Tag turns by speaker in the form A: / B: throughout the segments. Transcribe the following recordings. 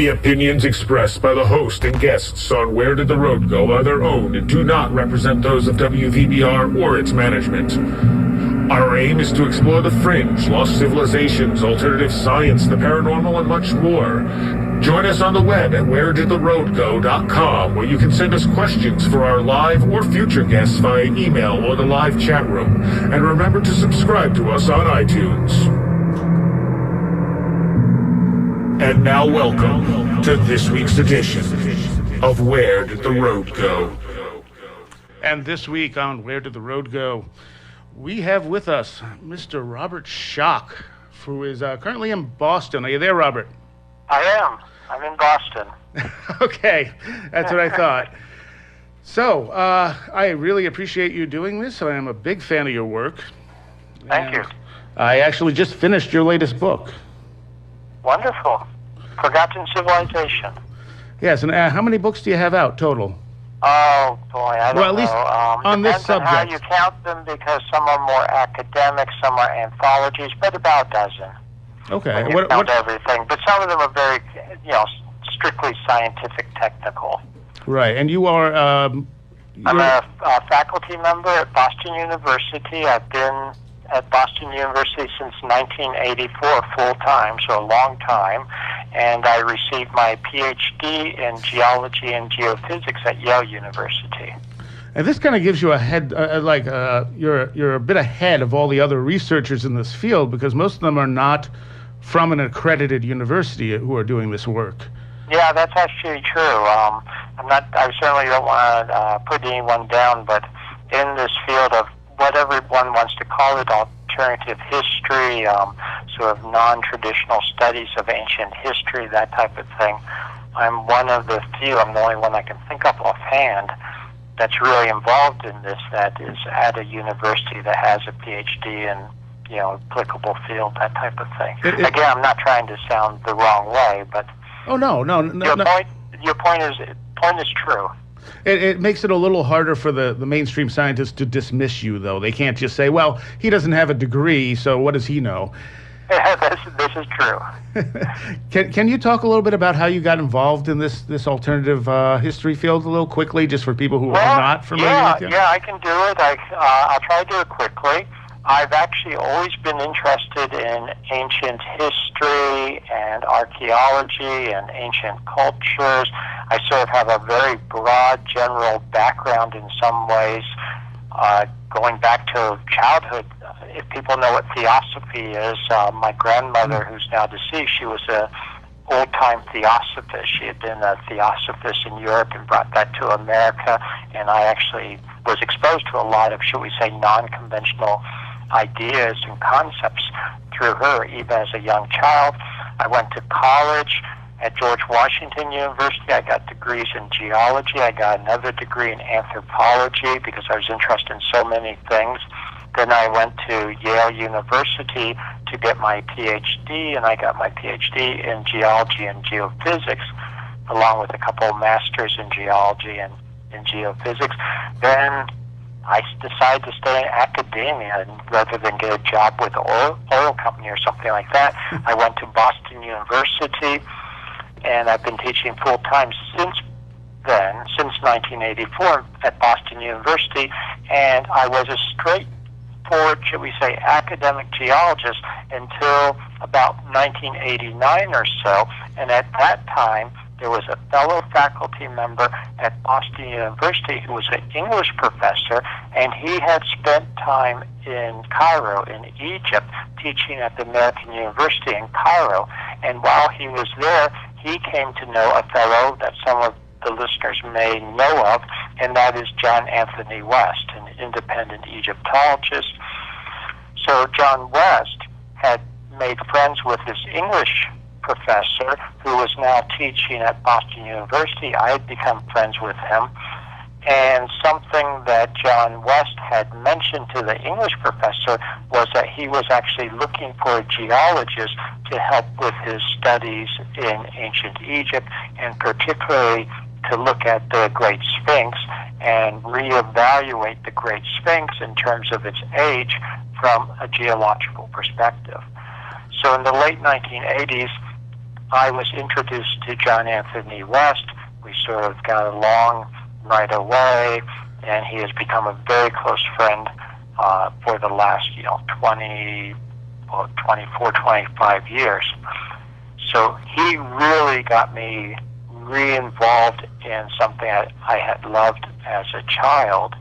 A: The opinions expressed by the host and guests on Where Did the Road Go are their own and do not represent those of WVBR or its management. Our aim is to explore the fringe, lost civilizations, alternative science, the paranormal, and much more. Join us on the web at wheredidtheroadgo.com, where you can send us questions for our live or future guests via email or the live chat room. And remember to subscribe to us on iTunes. And now welcome to this week's edition of Where Did the Road Go?
B: And this week on Where Did the Road Go, we have with us Mr. Robert Schoch, who is currently in Boston. Are you there, Robert?
C: I am. I'm in Boston.
B: Okay, that's what I thought. So, I really appreciate you doing this. I am a big fan of your work.
C: Thank you.
B: I actually just finished your latest book.
C: Wonderful. Forgotten Civilization.
B: Yes, and how many books do you have out total?
C: Oh, boy, I don't know.
B: Well, at least on this subject.
C: Depends on how you count them, because some are more academic, some are anthologies, but about a dozen.
B: Okay.
C: When you count everything. But some of them are very, strictly scientific, technical.
B: Right, and you are...
C: I'm a faculty member at Boston University. I've been at Boston University since 1984 full-time, so a long time. And I received my PhD in geology and geophysics at Yale University.
B: And this kind of gives you a head, you're a bit ahead of all the other researchers in this field, because most of them are not from an accredited university who are doing this work.
C: Yeah, that's actually true. I certainly don't want to put anyone down, but in this field of what everyone wants to call it, alternative history, sort of non-traditional studies of ancient history, that type of thing, I'm one of the few, I'm the only one I can think of offhand, that's really involved in this, that is at a university that has a PhD in, applicable field, that type of thing. Again, I'm not trying to sound the wrong way, but...
B: Oh, no.
C: Your point is true.
B: It makes it a little harder for the mainstream scientists to dismiss you, though. They can't just say, well, he doesn't have a degree, so what does he know?
C: This is true.
B: Can you talk a little bit about how you got involved in this alternative history field a little quickly, just for people who are not familiar with you?
C: Yeah, I can do it. I'll try to do it quickly. I've actually always been interested in ancient history and archaeology and ancient cultures. I sort of have a very broad general background in some ways, going back to childhood. If people know what theosophy is, my grandmother, who's now deceased, she was a old-time theosophist. She had been a theosophist in Europe and brought that to America, and I actually was exposed to a lot of, shall we say, non-conventional ideas and concepts through her, even as a young child. I went to college at George Washington University. I got degrees in geology. I got another degree in anthropology because I was interested in so many things. Then I went to Yale University to get my PhD, and I got my PhD in geology and geophysics, along with a couple of masters in geology and in geophysics. Then I decided to stay in academia, and rather than get a job with an oil company or something like that, I went to Boston University, and I've been teaching full-time since then, since 1984 at Boston University, and I was a straightforward, should we say, academic geologist until about 1989 or so, and at that time, there was a fellow faculty member at Boston University who was an English professor, and he had spent time in Cairo, in Egypt, teaching at the American University in Cairo. And while he was there, he came to know a fellow that some of the listeners may know of, and that is John Anthony West, an independent Egyptologist. So John West had made friends with this English professor who was now teaching at Boston University. I had become friends with him, and something that John West had mentioned to the English professor was that he was actually looking for a geologist to help with his studies in ancient Egypt, and particularly to look at the Great Sphinx and reevaluate the Great Sphinx in terms of its age from a geological perspective. So in the late 1980s, I was introduced to John Anthony West. We sort of got along right away, and he has become a very close friend for the last, 24, 25 years. So he really got me re-involved in something I had loved as a child,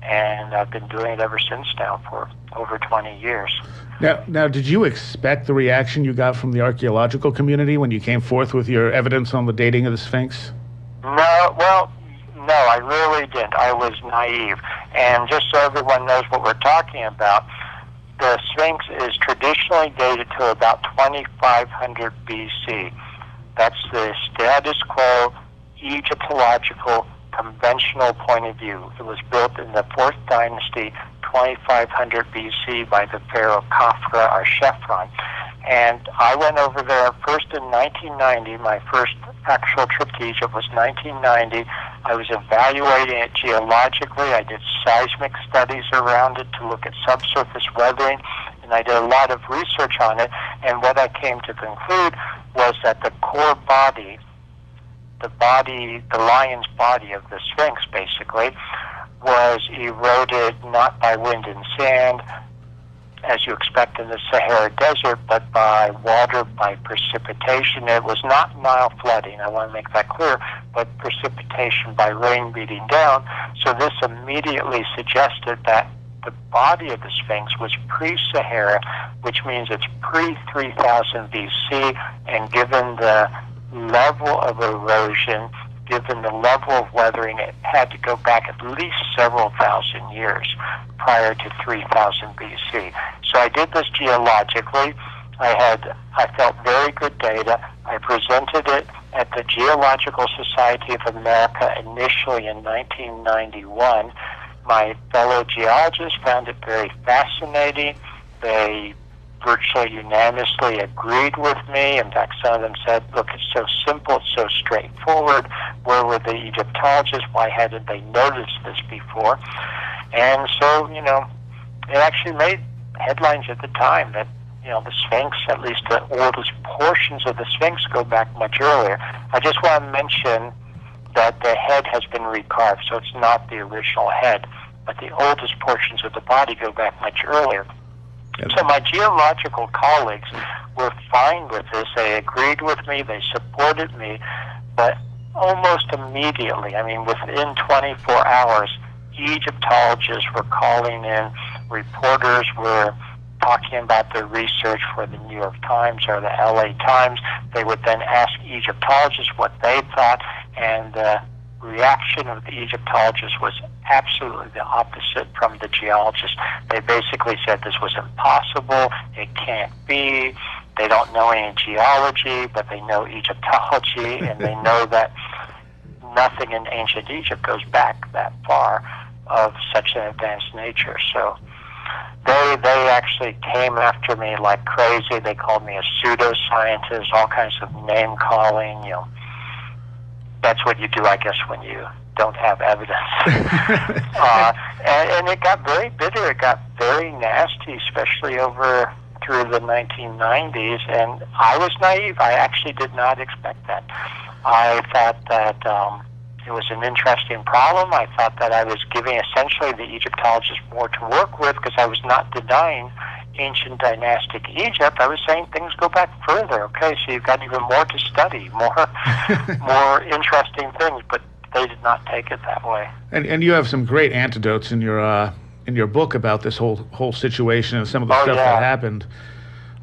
C: and I've been doing it ever since now for over 20 years.
B: Now, did you expect the reaction you got from the archaeological community when you came forth with your evidence on the dating of the Sphinx?
C: No, I really didn't. I was naive. And just so everyone knows what we're talking about, the Sphinx is traditionally dated to about 2500 BC. That's the status quo Egyptological conventional point of view. It was built in the 4th dynasty, 2500 BC, by the pharaoh Khafra or Chephren. And I went over there first in 1990. My first actual trip to Egypt was 1990. I was evaluating it geologically. I did seismic studies around it to look at subsurface weathering, and I did a lot of research on it. And what I came to conclude was that the core body, the lion's body of the Sphinx, basically, was eroded not by wind and sand, as you expect in the Sahara Desert, but by water, by precipitation. It was not Nile flooding, I want to make that clear, but precipitation by rain beating down. So this immediately suggested that the body of the Sphinx was pre-Sahara, which means it's pre-3000 BC, and given the level of erosion, given the level of weathering, it had to go back at least several thousand years prior to 3000 BC. So I did this geologically. I felt very good data. I presented it at the Geological Society of America initially in 1991. My fellow geologists found it very fascinating. They virtually unanimously agreed with me. In fact, some of them said, look, it's so simple, it's so straightforward. Where were the Egyptologists? Why hadn't they noticed this before? And so, it actually made headlines at the time that, the Sphinx, at least the oldest portions of the Sphinx, go back much earlier. I just want to mention that the head has been recarved, so it's not the original head, but the oldest portions of the body go back much earlier. So my geological colleagues were fine with this. They agreed with me. They supported me. But almost immediately, within 24 hours, Egyptologists were calling in. Reporters were talking about their research for the New York Times or the LA Times. They would then ask Egyptologists what they thought, and the reaction of the Egyptologists was absolutely the opposite from the geologists. They basically said this was impossible, it can't be, they don't know any geology, but they know Egyptology, and they know that nothing in ancient Egypt goes back that far of such an advanced nature. So they actually came after me like crazy. They called me a pseudoscientist, all kinds of name calling, That's what you do, I guess, when you don't have evidence. And it got very bitter. It got very nasty, especially through the 1990s. And I was naive. I actually did not expect that. I thought that it was an interesting problem. I thought that I was giving essentially the Egyptologists more to work with, because I was not denying ancient dynastic Egypt. I was saying things go back further. Okay, so you've got even more to study, more interesting things, but they did not take it that way.
B: And you have some great anecdotes in your book about this whole situation and some of the stuff that happened.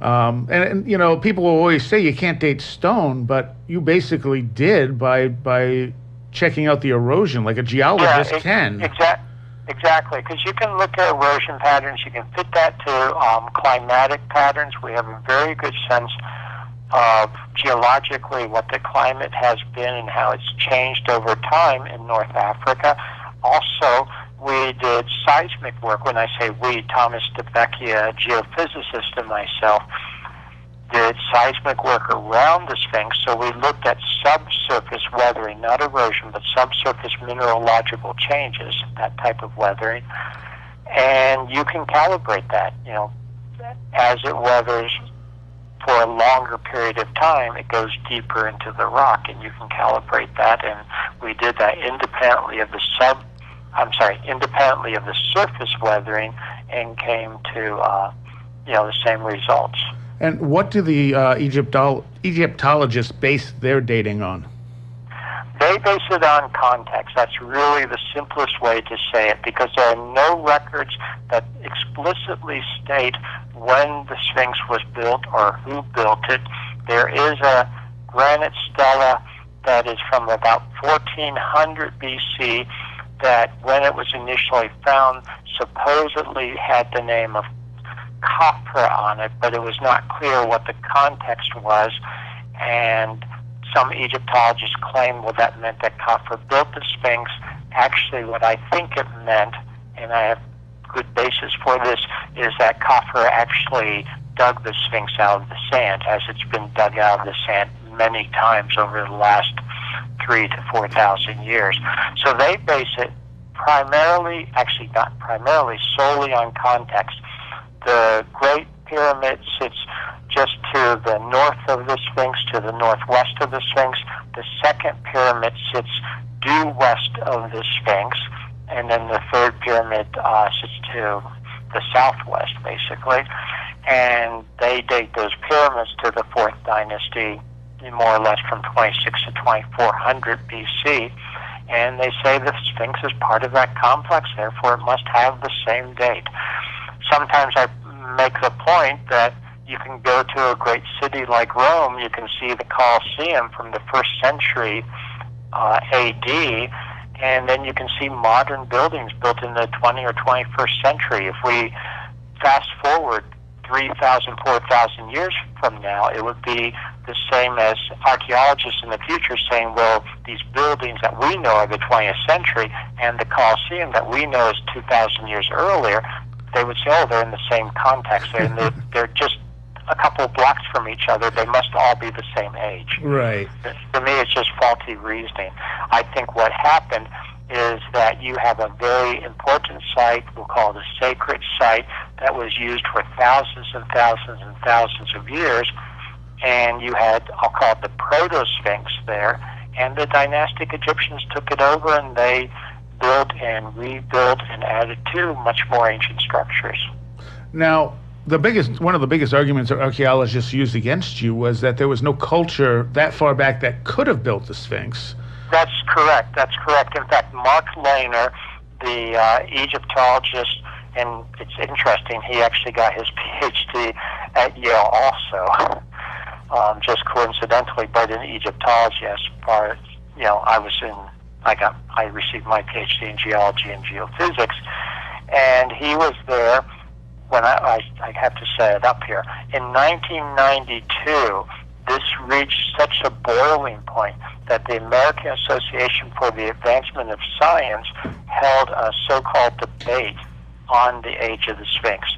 B: And people will always say you can't date stone, but you basically did by checking out the erosion like a geologist can.
C: Exactly, because you can look at erosion patterns, you can fit that to climatic patterns. We have a very good sense of geologically what the climate has been and how it's changed over time in North Africa. Also, we did seismic work. When I say we, Thomas DeBecchia, a geophysicist, and myself, did seismic work around the Sphinx. So we looked at subsurface weathering, not erosion, but subsurface mineralogical changes, that type of weathering. And you can calibrate that, as it weathers for a longer period of time, it goes deeper into the rock, and you can calibrate that. And we did that independently of the surface weathering, and came to the same results.
B: And what do the Egyptologists base their dating on?
C: They base it on context. That's really the simplest way to say it, because there are no records that explicitly state when the Sphinx was built or who built it. There is a granite stela that is from about 1400 BC that, when it was initially found, supposedly had the name of Khafre on it, but it was not clear what the context was, and some Egyptologists claim, well, that meant that Khafre built the Sphinx. Actually, what I think it meant, and I have good basis for this, is that Khafre actually dug the Sphinx out of the sand, as it's been dug out of the sand many times over the last 3,000 to 4,000 years. So they base it primarily, actually not primarily, solely on context. The Great Pyramid sits just to the north of the Sphinx, to the northwest of the Sphinx. The second pyramid sits due west of the Sphinx, and then the third pyramid sits to the southwest, basically. And they date those pyramids to the 4th dynasty, more or less from 26 to 2400 BC. And they say the Sphinx is part of that complex, therefore it must have the same date. Sometimes I make the point that you can go to a great city like Rome, you can see the Colosseum from the 1st century AD, and then you can see modern buildings built in the 20th or 21st century. If we fast forward 3,000, 4,000 years from now, it would be the same as archaeologists in the future saying, well, these buildings that we know are the 20th century and the Colosseum that we know is 2,000 years earlier, they would say, oh, they're in the same context. They're just a couple of blocks from each other. They must all be the same age.
B: Right.
C: For me, it's just faulty reasoning. I think what happened is that you have a very important site, we'll call it a sacred site, that was used for thousands and thousands and thousands of years, and you had, I'll call it the proto-Sphinx there, and the dynastic Egyptians took it over, and they built and rebuilt and added to much more ancient structures.
B: Now, one of the biggest arguments that archaeologists used against you was that there was no culture that far back that could have built the Sphinx.
C: That's correct. In fact, Mark Lehner, the Egyptologist, and it's interesting, he actually got his PhD at Yale also, just coincidentally, but in Egyptology. As far as, I received my PhD in geology and geophysics, and he was there when I have to say it up here. In 1992, this reached such a boiling point that the American Association for the Advancement of Science held a so-called debate on the age of the Sphinx.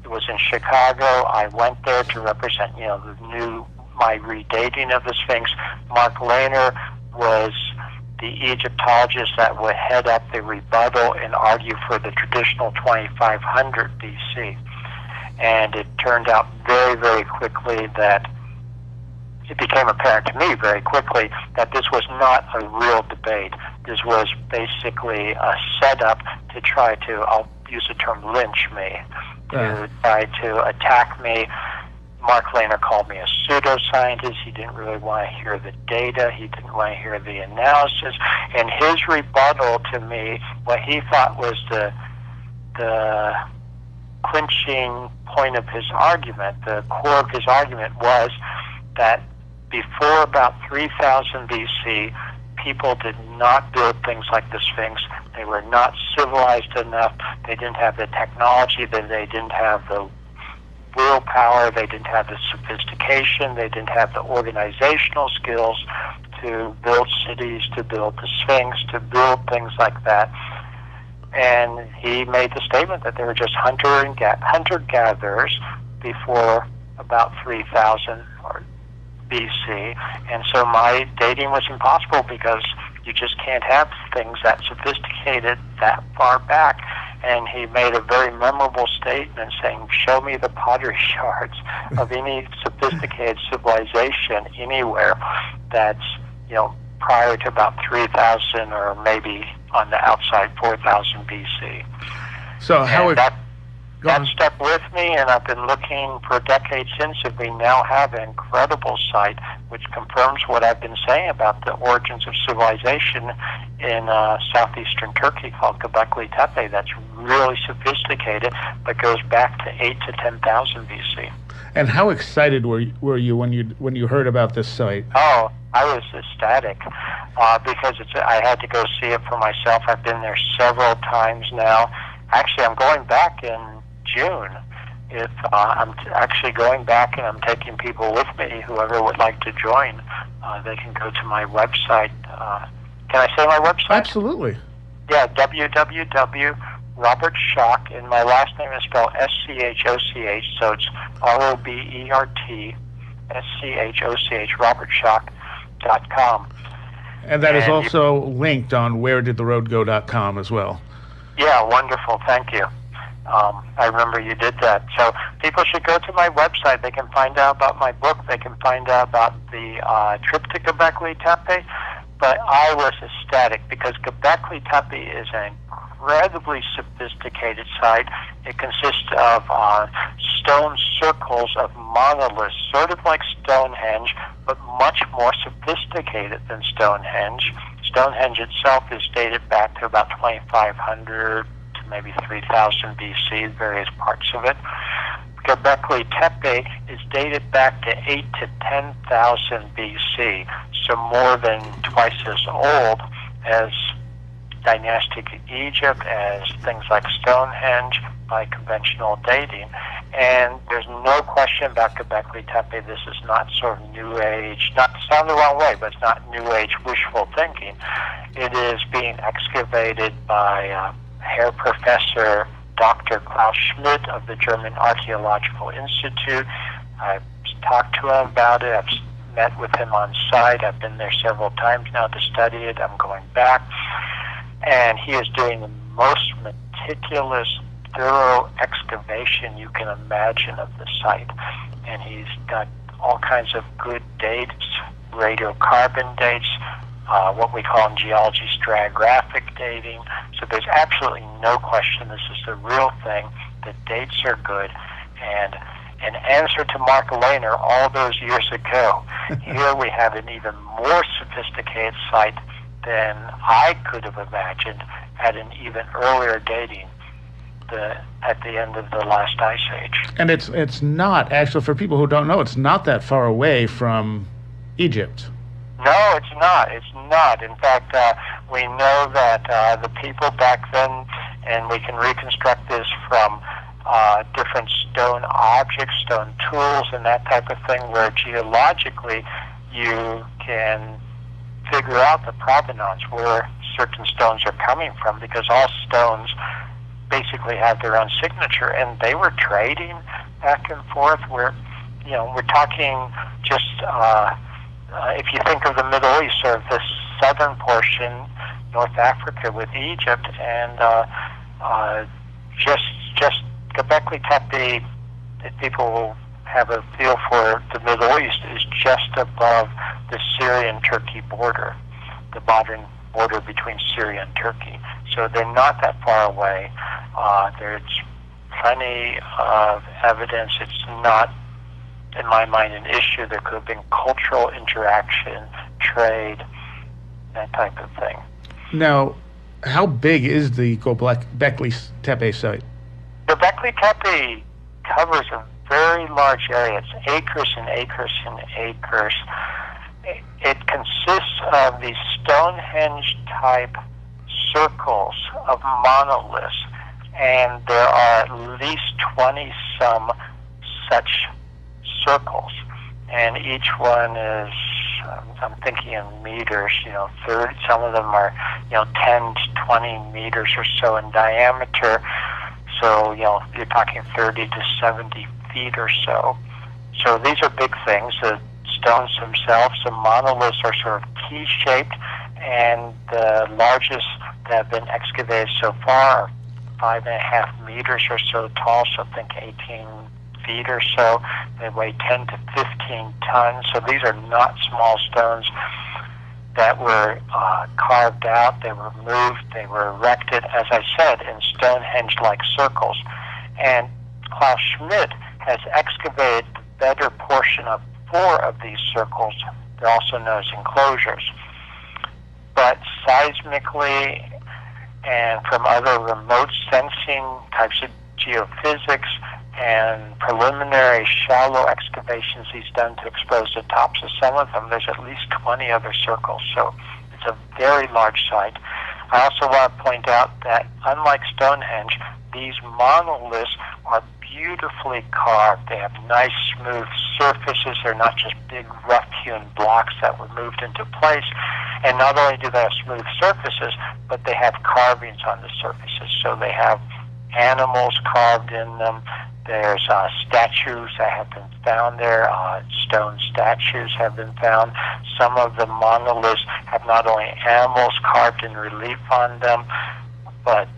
C: It was in Chicago. I went there to represent, my redating of the Sphinx. Mark Lehner was the Egyptologist that would head up the rebuttal and argue for the traditional 2500 BC. And it turned out very, very quickly that it became apparent to me very quickly that this was not a real debate. This was basically a setup to try to, I'll use the term lynch me, to try to attack me. Mark Lehner called me a pseudoscientist. He didn't really want to hear the data. He didn't want to hear the analysis. And his rebuttal to me, what he thought was the clinching point of his argument, the core of his argument, was that before about 3000 BC, people did not build things like the Sphinx. They were not civilized enough. They didn't have the technology. They didn't have the willpower. They didn't have the sophistication. They didn't have the organizational skills to build cities, to build the Sphinx, to build things like that. And he made the statement that they were just hunter-gatherers before about 3000 BC. And so my dating was impossible because you just can't have things that sophisticated that far back. and he made a very memorable statement saying, "Show me the pottery shards of any sophisticated civilization anywhere that's, prior to about 3,000 or maybe on the outside 4,000 BC."
B: So how
C: that stuck with me, and I've been looking for decades since, and we now have an incredible site which confirms what I've been saying about the origins of civilization in southeastern Turkey called Göbekli Tepe. That's really sophisticated, but goes back to 8 to 10,000 BC.
B: And how excited were you when you heard about this site?
C: Oh, I was ecstatic because I had to go see it for myself. I've been there several times now. Actually, I'm going back in June. If I'm actually going back, and I'm taking people with me, whoever would like to join, they can go to my website. Can I say my website?
B: Absolutely.
C: Yeah, www.Robert Schoch, and my last name is spelled Schoch, so it's RobertSchoch, robertschoch.com.
B: And that is also linked on wheredidtheroadgo.com as well.
C: Yeah, wonderful. Thank you. I remember you did that. So people should go to my website. They can find out about my book. They can find out about the trip to Göbekli Tepe. But I was ecstatic because Göbekli Tepe is an incredibly sophisticated site. It consists of stone circles of monoliths, sort of like Stonehenge, but much more sophisticated than Stonehenge. Stonehenge itself is dated back to about 2,500 to maybe 3,000 BC, various parts of it. Göbekli Tepe is dated back to 8 to 10,000 BC, so more than twice as old as dynastic Egypt, as things like Stonehenge by conventional dating. And there's no question about Göbekli Tepe. This is not sort of New Age, not to sound the wrong way, but it's not New Age wishful thinking. It is being excavated by Herr Professor Dr. Klaus Schmidt of the German Archaeological Institute. I've talked to him about it. I've met with him on site. I've been there several times now to study it. I'm going back. And he is doing the most meticulous, thorough excavation you can imagine of the site. And he's got all kinds of good dates, radiocarbon dates, what we call in geology stratigraphic dating. So there's absolutely no question this is the real thing. The dates are good. And in answer to Mark Lehner all those years ago, here we have an even more sophisticated site than I could have imagined at an even earlier dating, at the end of the last ice age.
B: And it's not, actually, for people who don't know, it's not that far away from Egypt.
C: No, it's not. It's not. In fact, we know that the people back then, and we can reconstruct this from different stone objects, stone tools, and that type of thing, where geologically you can figure out the provenance, where certain stones are coming from, because all stones basically have their own signature, and they were trading back and forth. We're talking just if you think of the Middle East, or the southern portion, North Africa with Egypt, and just Göbekli Tepe, if people have a feel for the Middle East, is just above the Syrian-Turkey border, the modern border between Syria and Turkey. So they're not that far away. There's plenty of evidence. It's not, in my mind, an issue. There could have been cultural interaction, trade, that type of thing.
B: Now, how big is the Göbekli Tepe site?
C: Göbekli Tepe covers a very large area. It's acres and acres and acres. It consists of these Stonehenge-type circles of monoliths, and there are at least 20-some such circles, and each one is, I'm thinking in meters, 30, some of them are, 10 to 20 meters or so in diameter, so, you're talking 30 to 70 feet or so. So these are big things. The stones themselves, the monoliths are sort of key-shaped, and the largest that have been excavated so far are 5.5 meters or so tall, so think 18 feet or so. They weigh 10 to 15 tons, so these are not small stones that were carved out, they were moved, they were erected, as I said, in Stonehenge-like circles. And Klaus Schmidt has excavated the better portion of 4 of these circles. They're also known as enclosures. But seismically and from other remote sensing types of geophysics and preliminary shallow excavations he's done to expose the tops of some of them, there's at least 20 other circles. So it's a very large site. I also want to point out that unlike Stonehenge, these monoliths are beautifully carved. They have nice smooth surfaces. They're not just big rough-hewn blocks that were moved into place. And not only do they have smooth surfaces, but they have carvings on the surfaces. So they have animals carved in them. There's statues that have been found there. Stone statues have been found. Some of the monoliths have not only animals carved in relief on them, but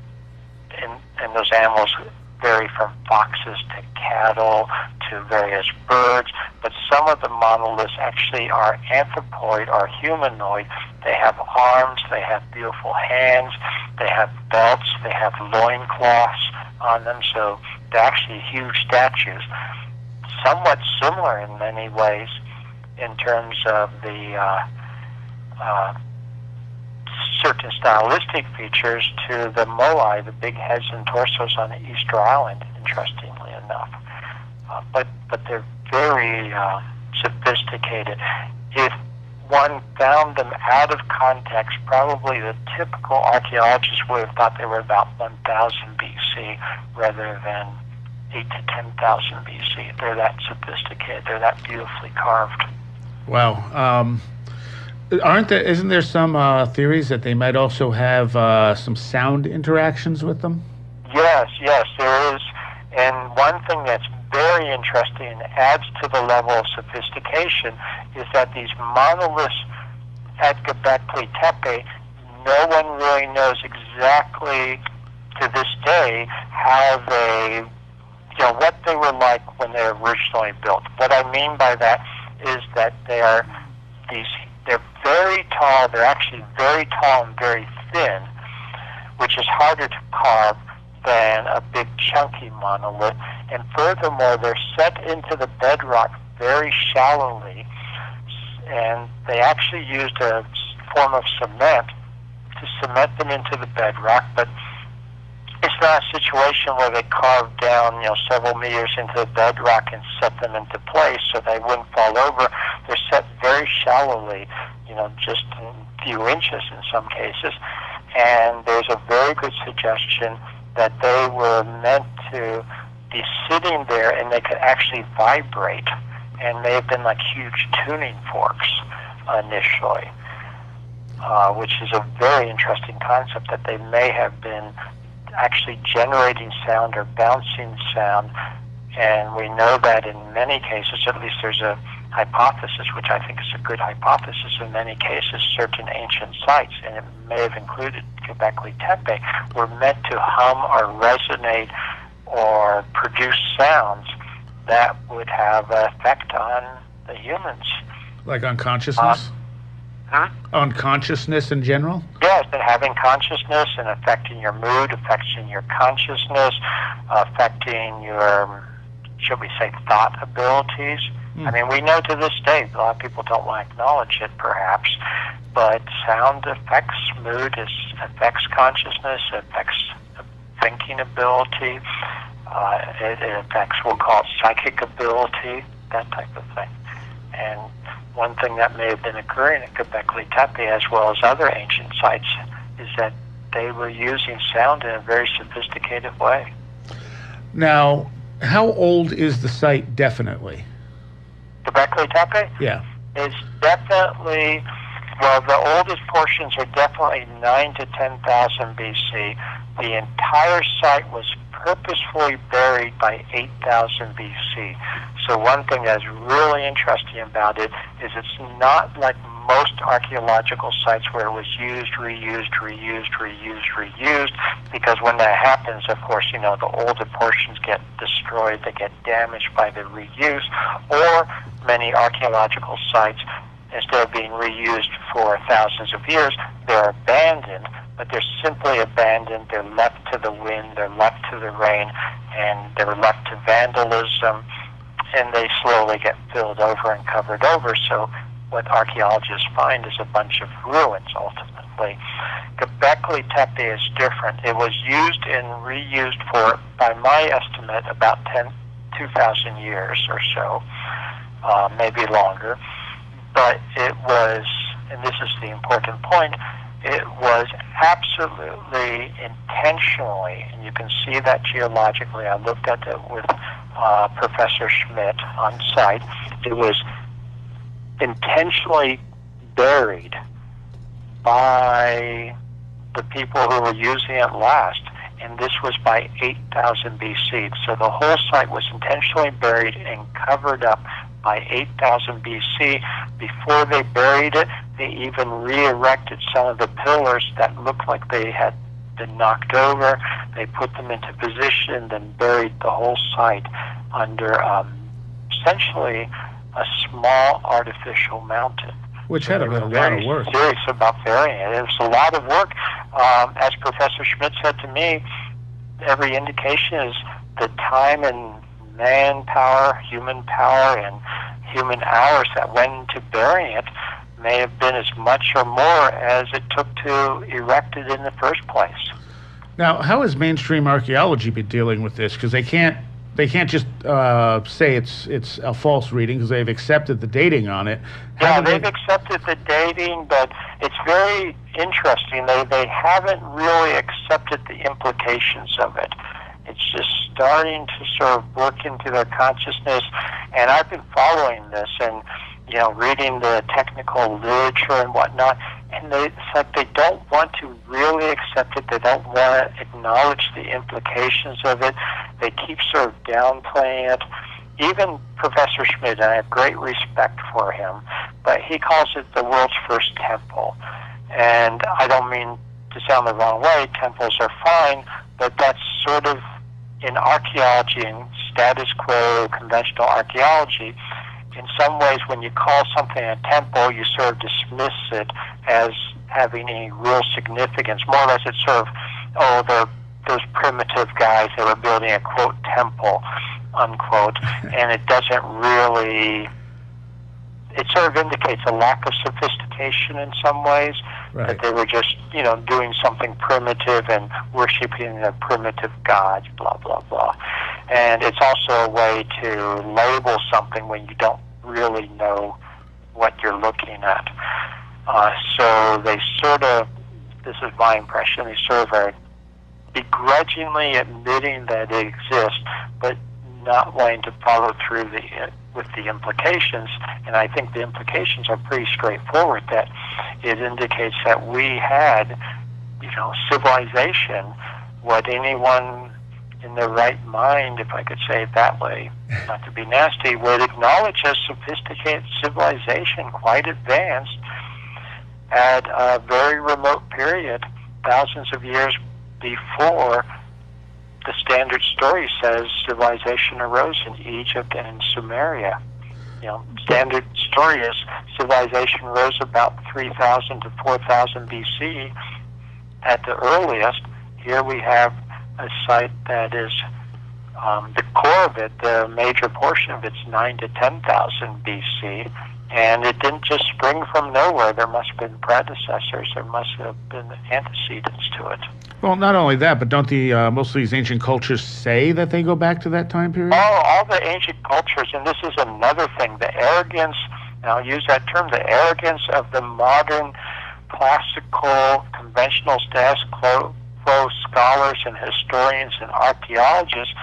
C: and those animals vary from foxes to cattle to various birds. But some of the monoliths actually are anthropoid or humanoid. They have arms, they have beautiful hands, they have belts, they have loincloths on them. So they're actually huge statues, somewhat similar in many ways in terms of the certain stylistic features to the moai, the big heads and torsos on the Easter Island, interestingly enough. But they're very sophisticated. If one found them out of context, probably the typical archaeologist would have thought they were about 1000 BC rather than 8 to 10,000 BC. They're that sophisticated. They're that beautifully carved.
B: Wow. Isn't there some theories that they might also have some sound interactions with them?
C: Yes, there is. And one thing that's very interesting and adds to the level of sophistication is that these monoliths at Göbekli Tepe, no one really knows exactly to this day how they, what they were like when they were originally built. What I mean by that is that they're very tall. They're actually very tall and very thin, which is harder to carve than a big chunky monolith. And furthermore, they're set into the bedrock very shallowly, and they actually used a form of cement to cement them into the bedrock, but it's not a situation where they carved down, several meters into the bedrock and set them into place so they wouldn't fall over. They're set very shallowly, just a few inches in some cases. And there's a very good suggestion that they were meant to be sitting there and they could actually vibrate, and may have been like huge tuning forks initially, which is a very interesting concept, that they may have been actually generating sound or bouncing sound. And we know that in many cases, at least there's a hypothesis, which I think is a good hypothesis in many cases, certain ancient sites, and it may have included Göbekli Tepe, were meant to hum or resonate or produce sounds that would have an effect on the humans.
B: Like on consciousness? On consciousness in general?
C: Yes, and having consciousness and affecting your mood, affecting your consciousness, affecting your, should we say, thought abilities. I mean, we know to this day, a lot of people don't want to acknowledge it perhaps, but sound affects mood, affects consciousness, affects thinking ability, it affects, we'll call it psychic ability, that type of thing. And one thing that may have been occurring at Göbekli Tepe, as well as other ancient sites, is that they were using sound in a very sophisticated way.
B: Now, how old is the site definitely?
C: Göbekli Tepe?
B: Yeah.
C: It's definitely, well, the oldest portions are definitely 9 to 10,000 BC. The entire site was purposefully buried by 8,000 BC. So one thing that's really interesting about it is it's not like most archaeological sites where it was used, reused, because when that happens, of course, you know, the older portions get destroyed, they get damaged by the reuse, or many archaeological sites, instead of being reused for thousands of years, they're abandoned, but they're simply abandoned, they're left to the wind, they're left to the rain, and they're left to vandalism, and they slowly get filled over and covered over. So what archaeologists find is a bunch of ruins, ultimately. Göbekli Tepe is different. It was used and reused for, by my estimate, about 2,000 years or so, maybe longer. But it was, and this is the important point, it was absolutely intentionally, and you can see that geologically. I looked at it with Professor Schmidt on site. It was intentionally buried by the people who were using it last, and this was by 8,000 BC. So the whole site was intentionally buried and covered up by 8,000 BC. Before they buried it, they even re-erected some of the pillars that looked like they had been knocked over. They put them into position, then buried the whole site under essentially a small artificial mountain.
B: Which had been a lot of work.
C: Serious about burying it. It was a lot of work. As Professor Schmidt said to me, every indication is the time and manpower, human power, and human hours that went into burying it may have been as much or more as it took to erect it in the first place.
B: Now, how has mainstream archaeology been dealing with this? Because they can't just say it's a false reading, because they've accepted the dating on it.
C: Yeah, they've accepted the dating, but it's very interesting. They haven't really accepted the implications of it. It's just starting to sort of work into their consciousness, and I've been following this and, you know, reading the technical literature and whatnot, and it's like they don't want to really accept it. They don't want to acknowledge the implications of it. They keep sort of downplaying it. Even Professor Schmidt, and I have great respect for him, but he calls it the world's first temple. And I don't mean to sound the wrong way. Temples are fine, but that's sort of in archaeology and status quo conventional archaeology. In some ways, when you call something a temple, you sort of dismiss it as having any real significance. More or less, it's sort of, they're those primitive guys that were building a, quote, temple, unquote, and it doesn't really, it sort of indicates a lack of sophistication in some ways, right, that they were just, you know, doing something primitive and worshiping a primitive god, blah, blah, blah. And it's also a way to label something when you don't really know what you're looking at. So they sort of, this is my impression, they sort of are begrudgingly admitting that it exists, but not wanting to follow through with the implications. And I think the implications are pretty straightforward, that it indicates that we had, you know, civilization, what anyone in their right mind, if I could say it that way, not to be nasty, would acknowledge as sophisticated civilization, quite advanced, at a very remote period, thousands of years before the standard story says civilization arose in Egypt and in Sumeria. You know, standard story is civilization rose about 3,000 to 4,000 BC at the earliest. Here we have a site that is the core of it, the major portion of it's 9,000 to 10,000 BC, and it didn't just spring from nowhere. There must have been predecessors. There must have been antecedents to it.
B: Well, not only that, but don't most of these ancient cultures say that they go back to that time period?
C: All the ancient cultures, and this is another thing, the arrogance, and I'll use that term, the arrogance of the modern classical, conventional status quo scholars and historians and archaeologists,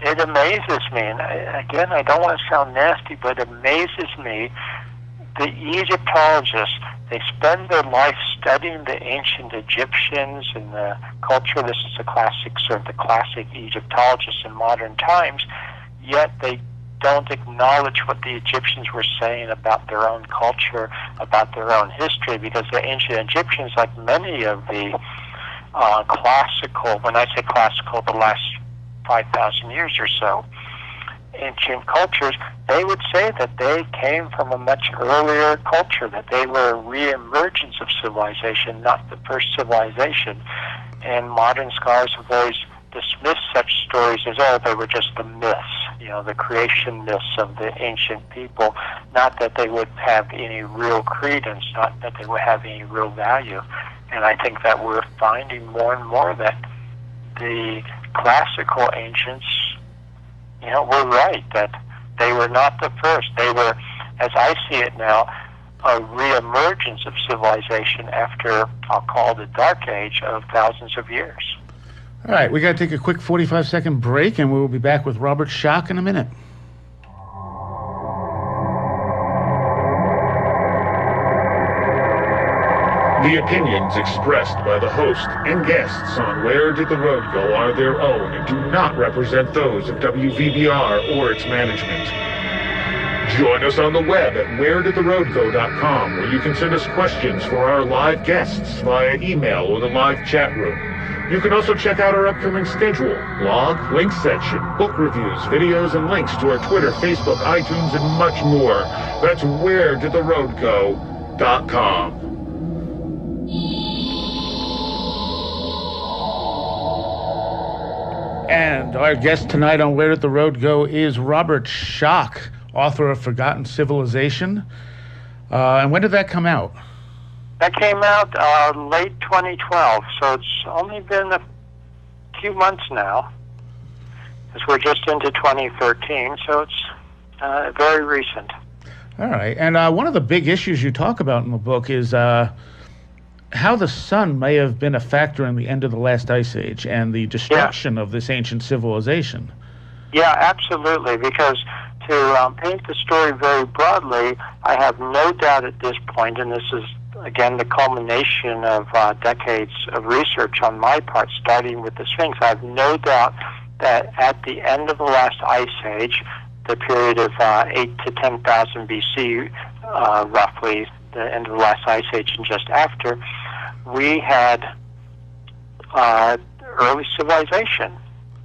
C: it amazes me. And again, I don't want to sound nasty, but it amazes me. The Egyptologists, they spend their life studying the ancient Egyptians and the culture. This is the classic Egyptologists in modern times, yet they don't acknowledge what the Egyptians were saying about their own culture, about their own history, because the ancient Egyptians, like many of the classical, when I say classical, the last 5,000 years or so, ancient cultures, they would say that they came from a much earlier culture, that they were a re-emergence of civilization, not the first civilization. And modern scholars have always dismissed such stories as, oh, they were just the myths, the creation myths of the ancient people, not that they would have any real credence, not that they would have any real value. And I think that we're finding more and more that the classical ancients, were right, that they were not the first. They were, as I see it now, a reemergence of civilization after, I'll call it, the dark age of thousands of years.
B: All right, we got to take a quick 45-second break, and we will be back with Robert Schoch in a minute.
A: The opinions expressed by the host and guests on Where Did the Road Go are their own and do not represent those of WVBR or its management. Join us on the web at wheredidtheroadgo.com, where you can send us questions for our live guests via email or the live chat room. You can also check out our upcoming schedule, blog, link section, book reviews, videos, and links to our Twitter, Facebook, iTunes, and much more. That's wheredidtheroadgo.com.
B: And our guest tonight on Where Did the Road Go is Robert Schoch, author of Forgotten Civilization. And when did that come out?
C: That came out late 2012, so it's only been a few months now, because we're just into 2013, so it's very recent.
B: All right. And one of the big issues you talk about in the book is how the sun may have been a factor in the end of the last ice age and the destruction of this ancient civilization.
C: Yeah, absolutely, because to paint the story very broadly, I have no doubt at this point, and this is, again, the culmination of decades of research on my part, starting with the Sphinx, I have no doubt that at the end of the last ice age, the period of 8 to 10,000 BC, roughly, the end of the last ice age and just after, we had early civilization,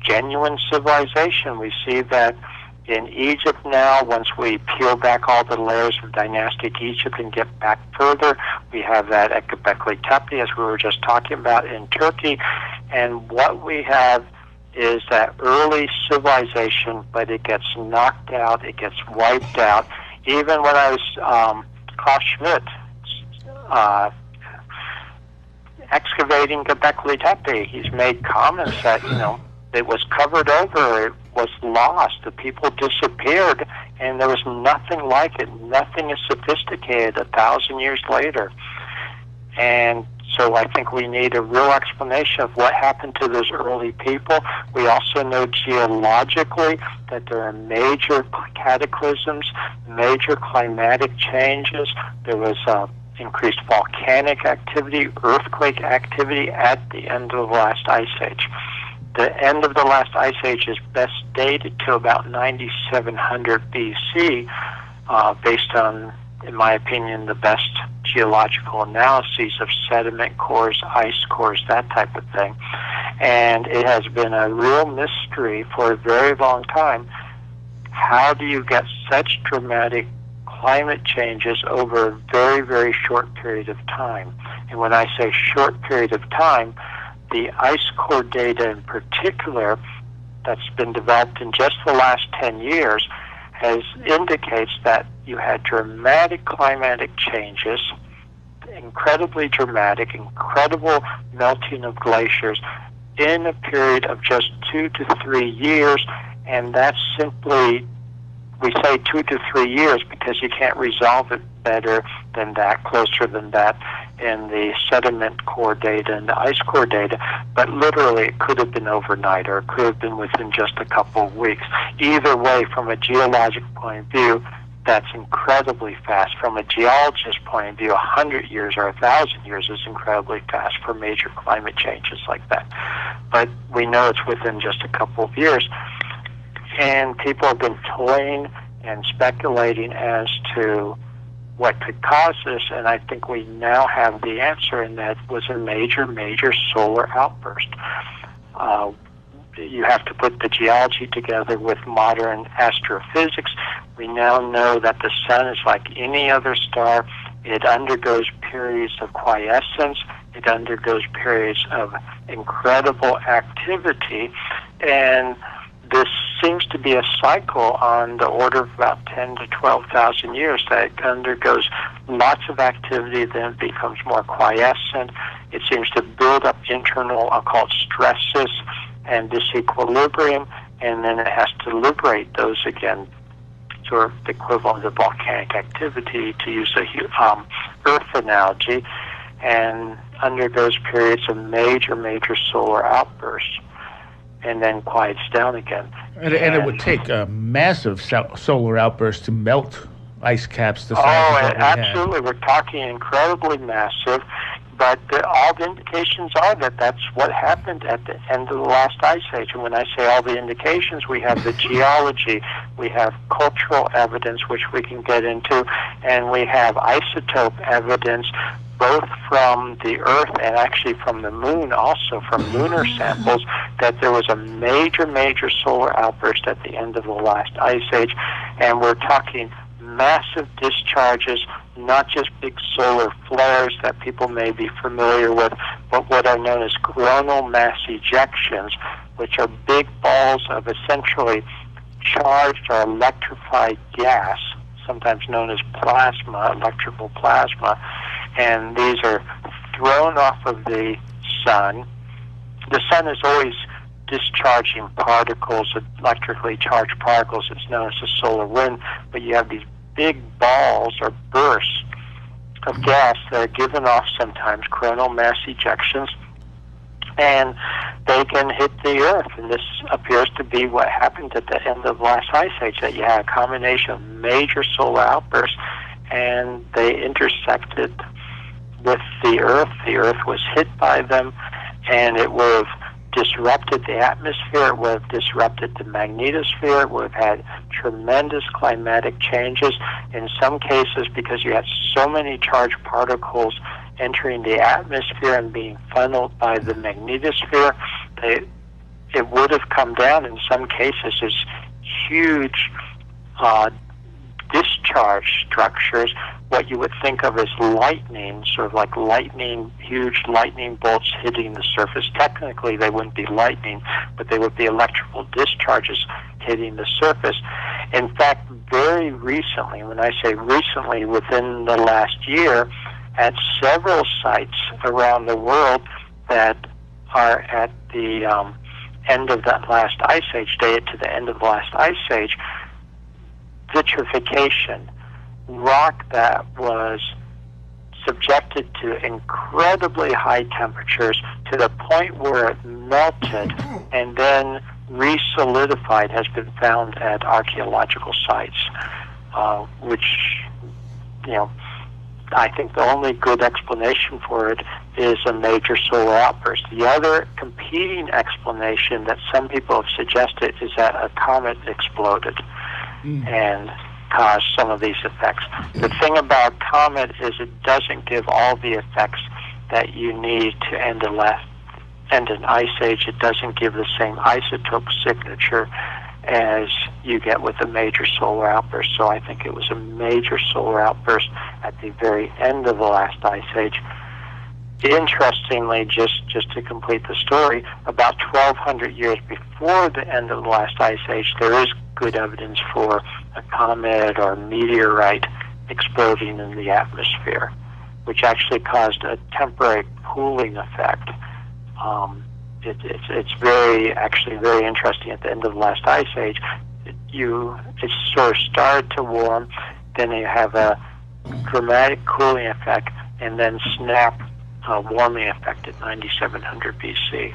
C: genuine civilization. We see that in Egypt now, once we peel back all the layers of dynastic Egypt and get back further, we have that at Göbekli Tepe, as we were just talking about, in Turkey. And what we have is that early civilization, but it gets knocked out, it gets wiped out. Even when I was Klaus Schmidt excavating Göbekli Tepe, he's made comments that, it was covered over, it was lost, the people disappeared, and there was nothing like it, nothing as sophisticated 1,000 years later. And so I think we need a real explanation of what happened to those early people. We also know geologically that there are major cataclysms, major climatic changes. There was increased volcanic activity, earthquake activity at the end of the last ice age. The end of the last ice age is best dated to about 9,700 BC, based on, in my opinion, the best geological analyses of sediment cores, ice cores, that type of thing. And it has been a real mystery for a very long time. How do you get such dramatic climate changes over a very, very short period of time? And when I say short period of time, the ice core data in particular that's been developed in just the last 10 years indicates that you had dramatic climatic changes, incredibly dramatic, incredible melting of glaciers in a period of just 2 to 3 years, and that's simply, we say 2 to 3 years because you can't resolve it better than that, closer than that, in the sediment core data and the ice core data, but literally it could have been overnight or it could have been within just a couple of weeks. Either way, from a geologic point of view, that's incredibly fast. From a geologist's point of view, 100 years or 1,000 years is incredibly fast for major climate changes like that. But we know it's within just a couple of years. And people have been toying and speculating as to what could cause this, and I think we now have the answer, and that was a major, major solar outburst. You have to put the geology together with modern astrophysics. We now know that the sun is like any other star. It undergoes periods of quiescence. It undergoes periods of incredible activity, and this seems to be a cycle on the order of about 10 to 12,000 years that it undergoes lots of activity, then it becomes more quiescent. It seems to build up internal, I'll call it stresses and disequilibrium, and then it has to liberate those again, sort of the equivalent of volcanic activity, to use a Earth analogy, and undergoes periods of major, major solar outbursts, and then quiets down again.
B: And it would take a massive solar outburst to melt ice caps the size of what we
C: absolutely.
B: had.
C: We're talking incredibly massive, but all the indications are that that's what happened at the end of the last ice age. And when I say all the indications, we have the geology, we have cultural evidence, which we can get into, and we have isotope evidence, both from the Earth and actually from the Moon, also from lunar samples, that there was a major, major solar outburst at the end of the last ice age. And we're talking massive discharges, not just big solar flares that people may be familiar with, but what are known as coronal mass ejections, which are big balls of essentially charged or electrified gas, sometimes known as plasma, electrical plasma, and these are thrown off of the sun. The sun is always discharging particles, electrically charged particles. It's known as the solar wind, but you have these big balls or bursts of gas that are given off sometimes, coronal mass ejections, and they can hit the Earth. And this appears to be what happened at the end of the last ice age, that you had a combination of major solar outbursts, and they intersected with the Earth. The Earth was hit by them, and it would have disrupted the atmosphere, it would have disrupted the magnetosphere, it would have had tremendous climatic changes. In some cases, because you had so many charged particles entering the atmosphere and being funneled by the magnetosphere, it would have come down. In some cases, as huge discharge structures, what you would think of as lightning, sort of like lightning, huge lightning bolts hitting the surface. Technically, they wouldn't be lightning, but they would be electrical discharges hitting the surface. In fact, very recently, when I say recently, within the last year, at several sites around the world that are at the end of that last ice age, dated to the end of the last ice age, vitrification, rock that was subjected to incredibly high temperatures to the point where it melted and then re-solidified, has been found at archaeological sites, which, I think the only good explanation for it is a major solar outburst. The other competing explanation that some people have suggested is that a comet exploded and caused some of these effects. The thing about comet is it doesn't give all the effects that you need to end an ice age. It doesn't give the same isotope signature as you get with a major solar outburst. So I think it was a major solar outburst at the very end of the last ice age. Interestingly, just to complete the story, about 1,200 years before the end of the last ice age, there is good evidence for a comet or meteorite exploding in the atmosphere, which actually caused a temporary cooling effect. It's very interesting. At the end of the last ice age, it sort of started to warm, then you have a dramatic cooling effect, and then snap warming effect at 9700 BC.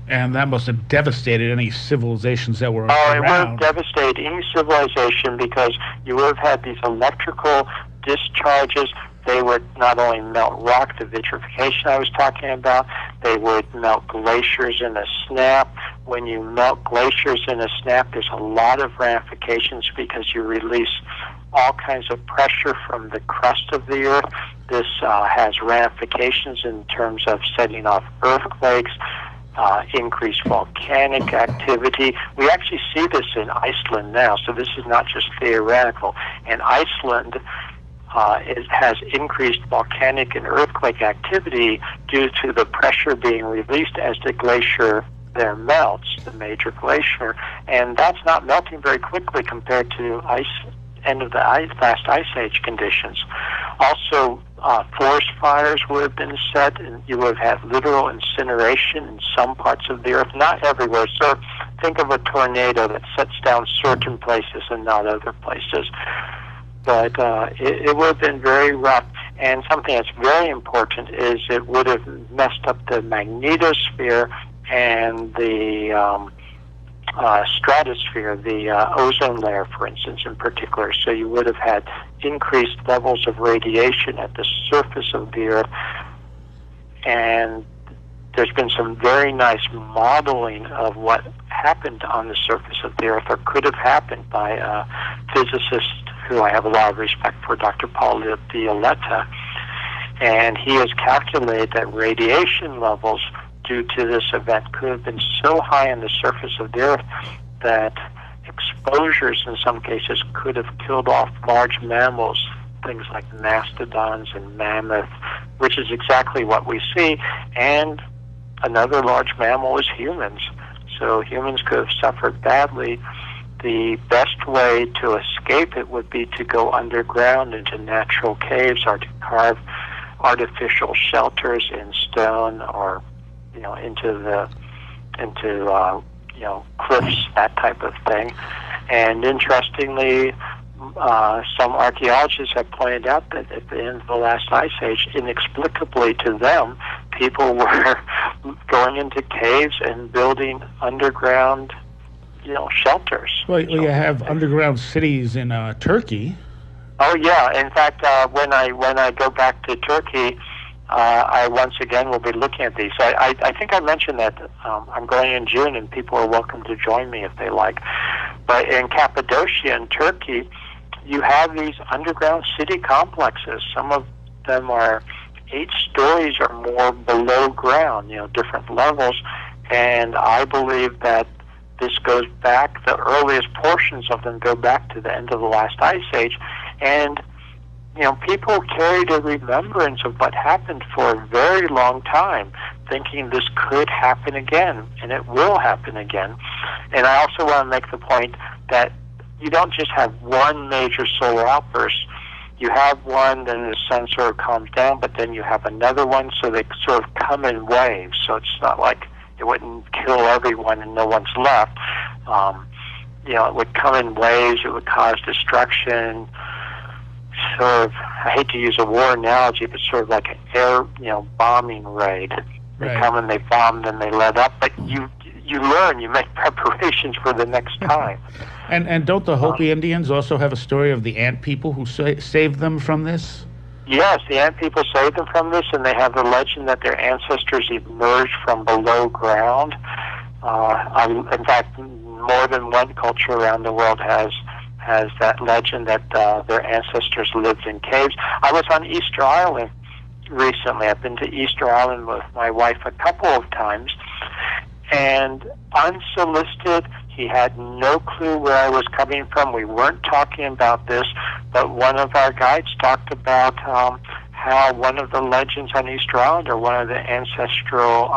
B: And that must have devastated any civilizations that were
C: around. It would have devastated any civilization, because you would have had these electrical discharges. They would not only melt rock, the vitrification I was talking about, they would melt glaciers in a snap. When you melt glaciers in a snap, there's a lot of ramifications because you release all kinds of pressure from the crust of the Earth. This has ramifications in terms of setting off earthquakes, increased volcanic activity. We actually see this in Iceland now, so this is not just theoretical. And Iceland has increased volcanic and earthquake activity due to the pressure being released as the glacier there melts, the major glacier, and that's not melting very quickly compared to end of the last ice age conditions. Also, forest fires would have been set, and you would have had literal incineration in some parts of the Earth, not everywhere. So think of a tornado that sets down certain places and not other places. But it would have been very rough. And something that's very important is it would have messed up the magnetosphere and the stratosphere, the ozone layer, for instance, in particular. So you would have had increased levels of radiation at the surface of the Earth. And there's been some very nice modeling of what happened on the surface of the Earth, or could have happened, by a physicist who I have a lot of respect for, Dr. Paul Violetta. And he has calculated that radiation levels due to this event could have been so high on the surface of the Earth that exposures in some cases could have killed off large mammals, things like mastodons and mammoths, which is exactly what we see. And another large mammal is humans. So humans could have suffered badly. The best way to escape it would be to go underground into natural caves, or to carve artificial shelters in stone, or into cliffs, that type of thing. And interestingly, some archaeologists have pointed out that at the end of the last ice age, inexplicably to them, people were going into caves and building underground, shelters.
B: Well, you have underground cities in Turkey.
C: Oh yeah. In fact, when I go back to Turkey, I once again will be looking at these. I think I mentioned that I'm going in June, and people are welcome to join me if they like. But in Cappadocia in Turkey, you have these underground city complexes. Some of them are 8 stories or more below ground, different levels. And I believe that this goes back, the earliest portions of them go back to the end of the last ice age. And people carried a remembrance of what happened for a very long time, thinking this could happen again, and it will happen again. And I also want to make the point that you don't just have one major solar outburst. You have one, then the sun sort of calms down, but then you have another one, so they sort of come in waves. So it's not like it wouldn't kill everyone and no one's left. It would come in waves, it would cause destruction. Sort of, I hate to use a war analogy, but sort of like an air, bombing raid. They come and they bomb, then they let up, but you learn, you make preparations for the next time.
B: And don't the Hopi Indians also have a story of the ant people who saved them from this?
C: Yes, the ant people saved them from this, and they have the legend that their ancestors emerged from below ground. In fact, more than one culture around the world has that legend that their ancestors lived in caves. I was on Easter Island recently. I've been to Easter Island with my wife a couple of times, and unsolicited, he had no clue where I was coming from. We weren't talking about this, but one of our guides talked about how one of the legends on Easter Island, or one of the ancestral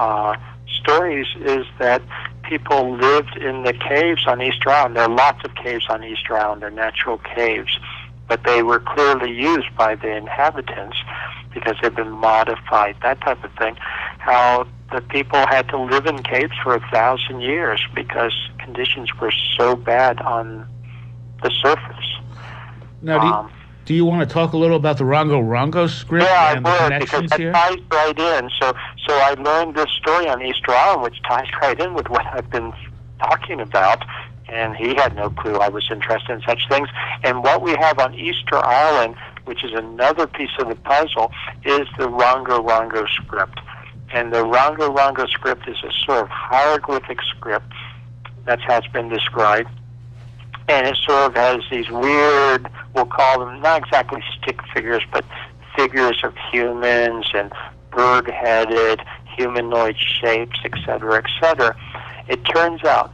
C: stories, is that people lived in the caves on Easter Island. There are lots of caves on Easter Island. They're natural caves, but they were clearly used by the inhabitants because they've been modified, that type of thing. How the people had to live in caves for 1,000 years because conditions were so bad on the surface.
B: Now, do you want to talk a little about the Rongo script and the connections here?
C: Yeah, I would, because that ties right in. So I learned this story on Easter Island, which ties right in with what I've been talking about, and he had no clue I was interested in such things. And what we have on Easter Island, which is another piece of the puzzle, is the Rongo script. And the Rongo script is a sort of hieroglyphic script. That's how it's been described. And it sort of has these weird, we'll call them not exactly stick figures, but figures of humans and bird-headed, humanoid shapes, etc., etc. It turns out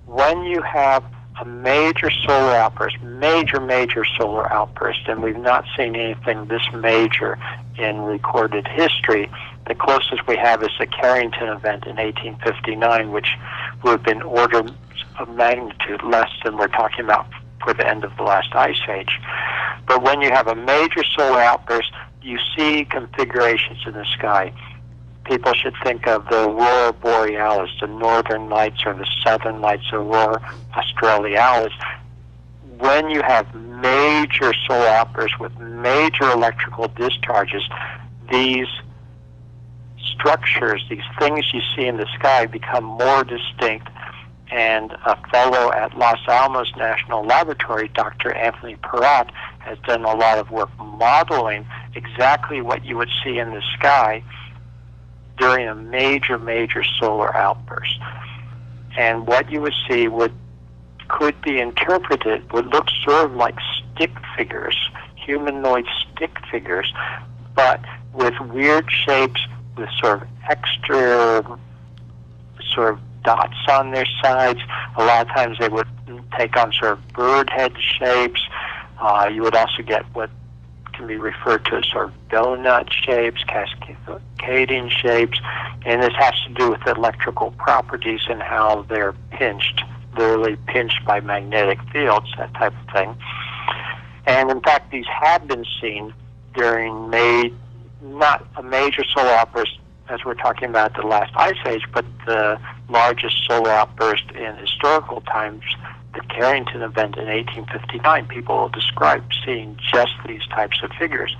C: when you have a major solar outburst, major solar outburst, and we've not seen anything this major in recorded history. The closest we have is the Carrington event in 1859, which would have been orders of magnitude less than we're talking about for the end of the last ice age. But when you have a major solar outburst, you see configurations in the sky. People should think of the aurora borealis, the northern lights or the southern lights, aurora australis. When you have major solar outbursts with major electrical discharges, these structures, these things you see in the sky become more distinct. And a fellow at Los Alamos National Laboratory, Dr. Anthony Perrott, has done a lot of work modeling exactly what you would see in the sky during a major solar outburst. And what you would see could be interpreted, would look sort of like stick figures, humanoid stick figures, but with weird shapes, with sort of extra sort of dots on their sides. A lot of times they would take on sort of bird head shapes. You would also get what can be referred to as sort of donut shapes, cascading shapes, and this has to do with the electrical properties and how they're pinched, literally pinched by magnetic fields, that type of thing. And in fact, these have been seen during not a major solar outburst as we're talking about the last ice age, but the largest solar outburst in historical times, the Carrington event in 1859. People describe seeing just these types of figures.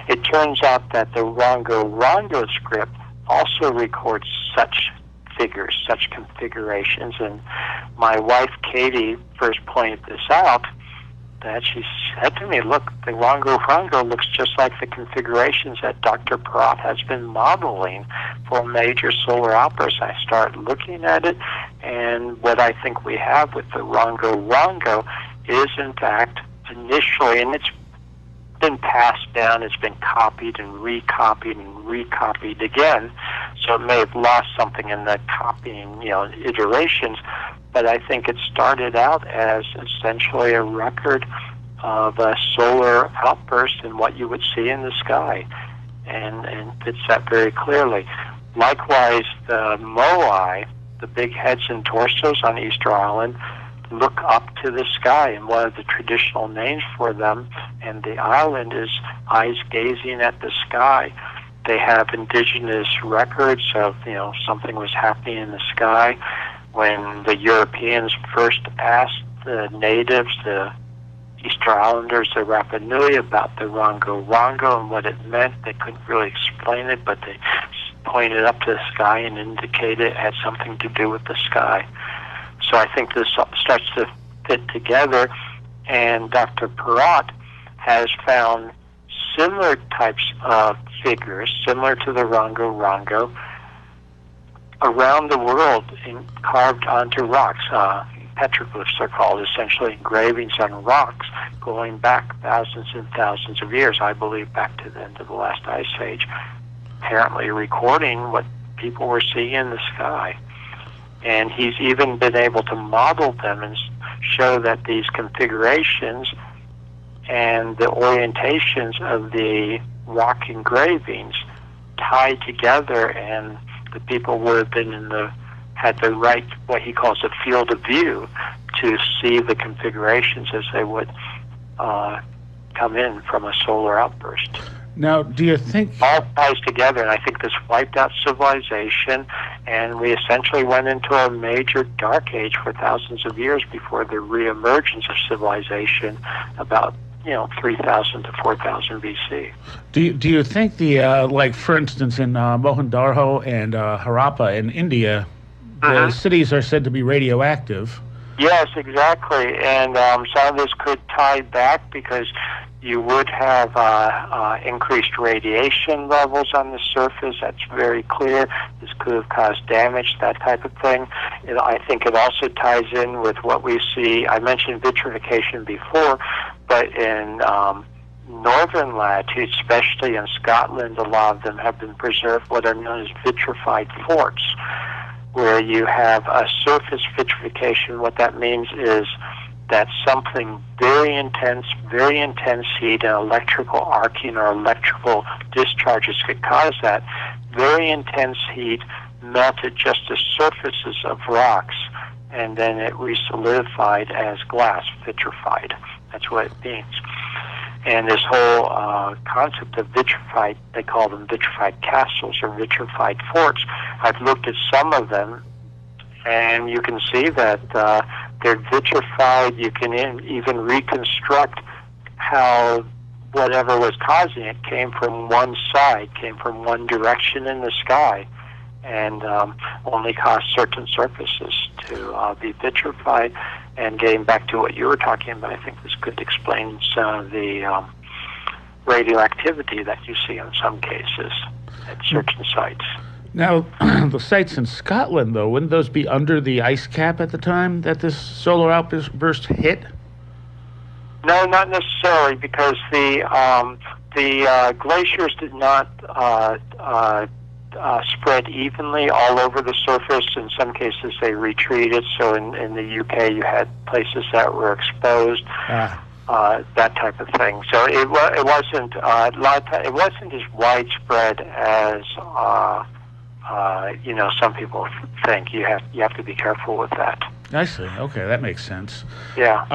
C: It turns out that the Rongo script also records such figures, such configurations, and my wife Katie first pointed this out, that she said to me, look, the Rongo looks just like the configurations that Dr. Perrott has been modeling for major solar outbursts. I started looking at it, and what I think we have with the Rongo is, in fact, initially, and it's been passed down, it's been copied and recopied again, so it may have lost something in the copying, iterations, but I think it started out as essentially a record of a solar outburst and what you would see in the sky, and fits that very clearly. Likewise, the moai, the big heads and torsos on Easter Island, look up to the sky, and one of the traditional names for them and the island is eyes gazing at the sky. They have indigenous records of, something was happening in the sky. When the Europeans first asked the natives, the Easter Islanders, the Rapa Nui, about the Rongo and what it meant, they couldn't really explain it, but they pointed up to the sky and indicated it had something to do with the sky. So I think this starts to fit together, and Dr. Perrott has found similar types of figures, similar to the Rongo, around the world carved onto rocks. Petroglyphs are called, essentially engravings on rocks going back thousands and thousands of years, I believe back to the end of the last ice age, apparently recording what people were seeing in the sky. And he's even been able to model them and show that these configurations and the orientations of the rock engravings tie together, and the people would have been had the right, what he calls a field of view, to see the configurations as they would come in from a solar outburst.
B: Now, do you think...
C: All ties together, and I think this wiped out civilization, and we essentially went into a major dark age for thousands of years before the reemergence of civilization about 3,000 to 4,000 BC.
B: Do you think like for instance in Mohenjo-daro and Harappa in India, the cities are said to be radioactive?
C: Yes, exactly, and some of this could tie back because You would have increased radiation levels on the surface. That's very clear. This could have caused damage, that type of thing. I think it also ties in with what we see. I mentioned vitrification before, but in northern latitudes, especially in Scotland, a lot of them have been preserved, what are known as vitrified forts, where you have a surface vitrification. What that means is that something very intense heat and electrical arcing or electrical discharges could cause that. Very intense heat melted just the surfaces of rocks, and then it re-solidified as glass, vitrified. That's what it means. And this whole concept of vitrified, they call them vitrified castles or vitrified forts. I've looked at some of them, and you can see that they're vitrified. You can even reconstruct how whatever was causing it came from one side, came from one direction in the sky, and only caused certain surfaces to be vitrified. And getting back to what you were talking about, I think this could explain some of the radioactivity that you see in some cases at certain sites.
B: Now, the sites in Scotland, though, wouldn't those be under the ice cap at the time that this solar outburst hit?
C: No, not necessarily, because the glaciers did not spread evenly all over the surface. In some cases, they retreated. So in the UK, you had places that were exposed, that type of thing. So it wasn't it wasn't as widespread as some people think. You have to be careful with that.
B: I see. Okay, that makes sense.
C: Yeah.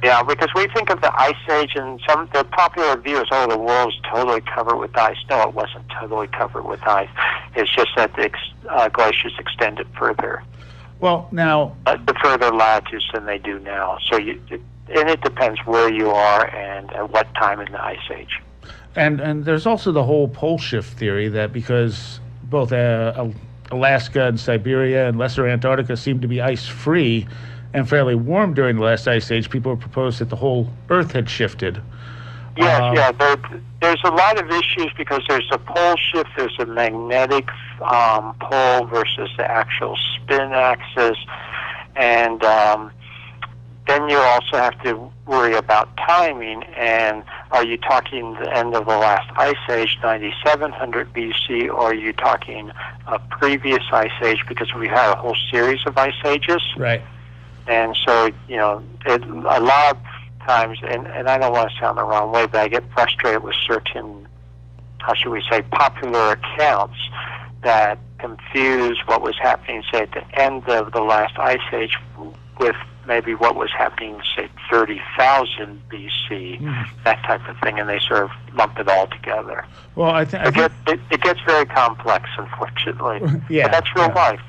C: Yeah, because we think of the Ice Age, and the popular view is, the world is totally covered with ice. No, it wasn't totally covered with ice. It's just that the glaciers extended further.
B: Well, now...
C: the further latitudes than they do now. So it depends where you are and at what time in the Ice Age.
B: And there's also the whole pole shift theory that because both Alaska and Siberia and Lesser Antarctica seem to be ice-free and fairly warm during the last ice age, people have proposed that the whole Earth had shifted.
C: Yes, there's a lot of issues because there's a pole shift, there's a magnetic pole versus the actual spin axis, and then you also have to worry about timing, and are you talking the end of the last ice age, 9700 BC, or are you talking a previous ice age, because we had a whole series of ice ages?
B: Right.
C: And so, a lot of times, and I don't want to sound the wrong way, but I get frustrated with certain, how should we say, popular accounts that confuse what was happening, say, at the end of the last ice age with maybe what was happening, say, 30,000 BC, that type of thing, and they sort of lump it all together.
B: Well, I think
C: it gets very complex, unfortunately.
B: Yeah,
C: but that's real life.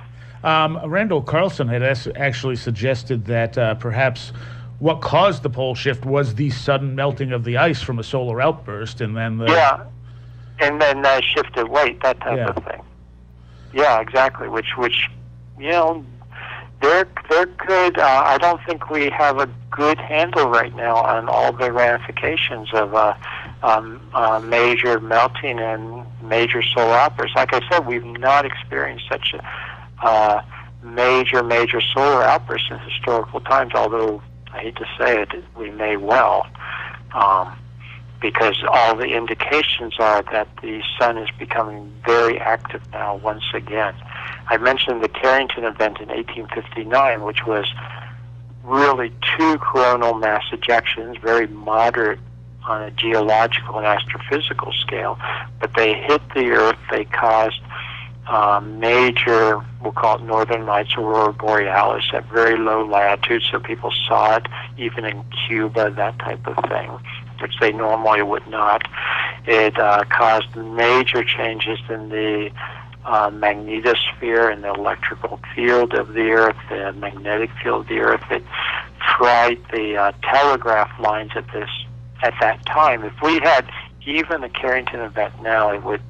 B: Randall Carlson had actually suggested that perhaps what caused the pole shift was the sudden melting of the ice from a solar outburst, and then
C: and then shifted weight, that type of thing. Yeah, exactly. Which there could. I don't think we have a good handle right now on all the ramifications of major melting and major solar outbursts. Like I said, we've not experienced such a major solar outburst in historical times, although I hate to say it, we may well, because all the indications are that the sun is becoming very active now once again. I mentioned the Carrington event in 1859, which was really two coronal mass ejections, very moderate on a geological and astrophysical scale, but they hit the Earth. They caused major, we'll call it northern lights, aurora borealis, at very low latitudes, so people saw it even in Cuba, that type of thing, which they normally would not. It caused major changes in the magnetosphere and the electrical field of the Earth, the magnetic field of the Earth. It fried the telegraph lines at that time. If we had even the Carrington event now, it would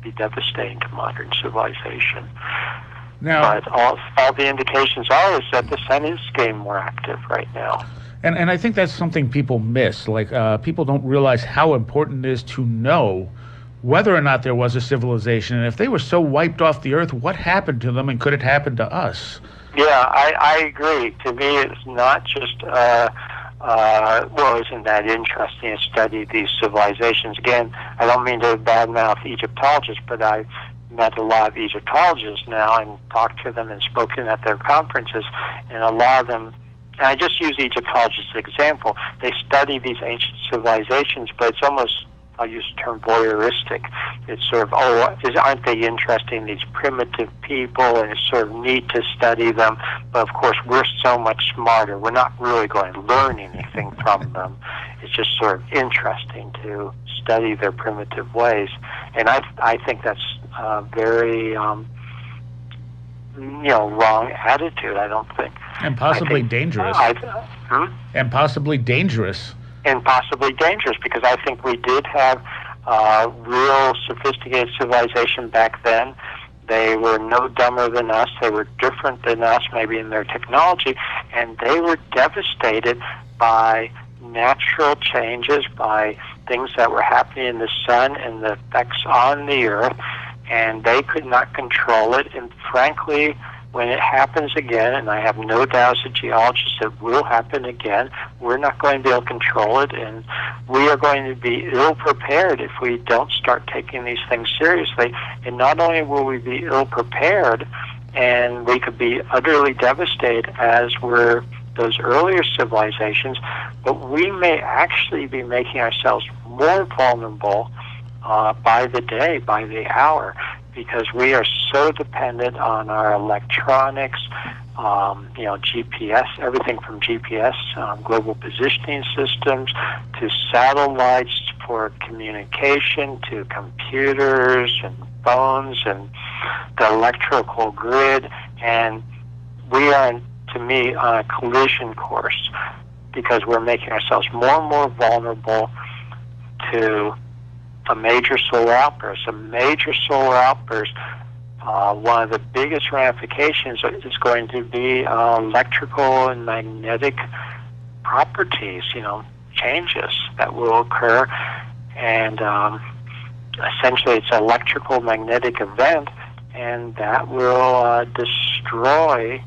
C: be devastating to modern civilization.
B: Now,
C: but all the indications are is that the sun is getting more active right now.
B: And I think that's something people miss. Like, people don't realize how important it is to know whether or not there was a civilization. And if they were so wiped off the earth, what happened to them, and could it happen to us?
C: Yeah, I agree. To me, it's not just, isn't that interesting to study these civilizations? Again, I don't mean to badmouth Egyptologists, but I've met a lot of Egyptologists now and talked to them and spoken at their conferences, and a lot of them, and I just use Egyptologists as an example, they study these ancient civilizations, but it's almost, I'll use the term voyeuristic. It's sort of, aren't they interesting, these primitive people, and it's sort of neat to study them, but of course we're so much smarter. We're not really going to learn anything from them. It's just sort of interesting to study their primitive ways. And I think that's very, wrong attitude, I don't think.
B: And possibly dangerous. And possibly dangerous.
C: And possibly dangerous, because I think we did have real sophisticated civilization back then. They were no dumber than us. They were different than us, maybe in their technology, and they were devastated by natural changes, by things that were happening in the sun and the effects on the earth, and they could not control it. And frankly, when it happens again, and I have no doubt as a geologist it will happen again, we're not going to be able to control it, and we are going to be ill-prepared if we don't start taking these things seriously. And not only will we be ill-prepared, and we could be utterly devastated as were those earlier civilizations, but we may actually be making ourselves more vulnerable by the day, by the hour, because we are so dependent on our electronics, GPS, everything from GPS, global positioning systems, to satellites for communication, to computers and phones and the electrical grid. And we are, to me, on a collision course, because we're making ourselves more and more vulnerable to a major solar outburst. A major solar outburst, one of the biggest ramifications is going to be electrical and magnetic properties, changes that will occur. And essentially it's an electrical magnetic event, and that will destroy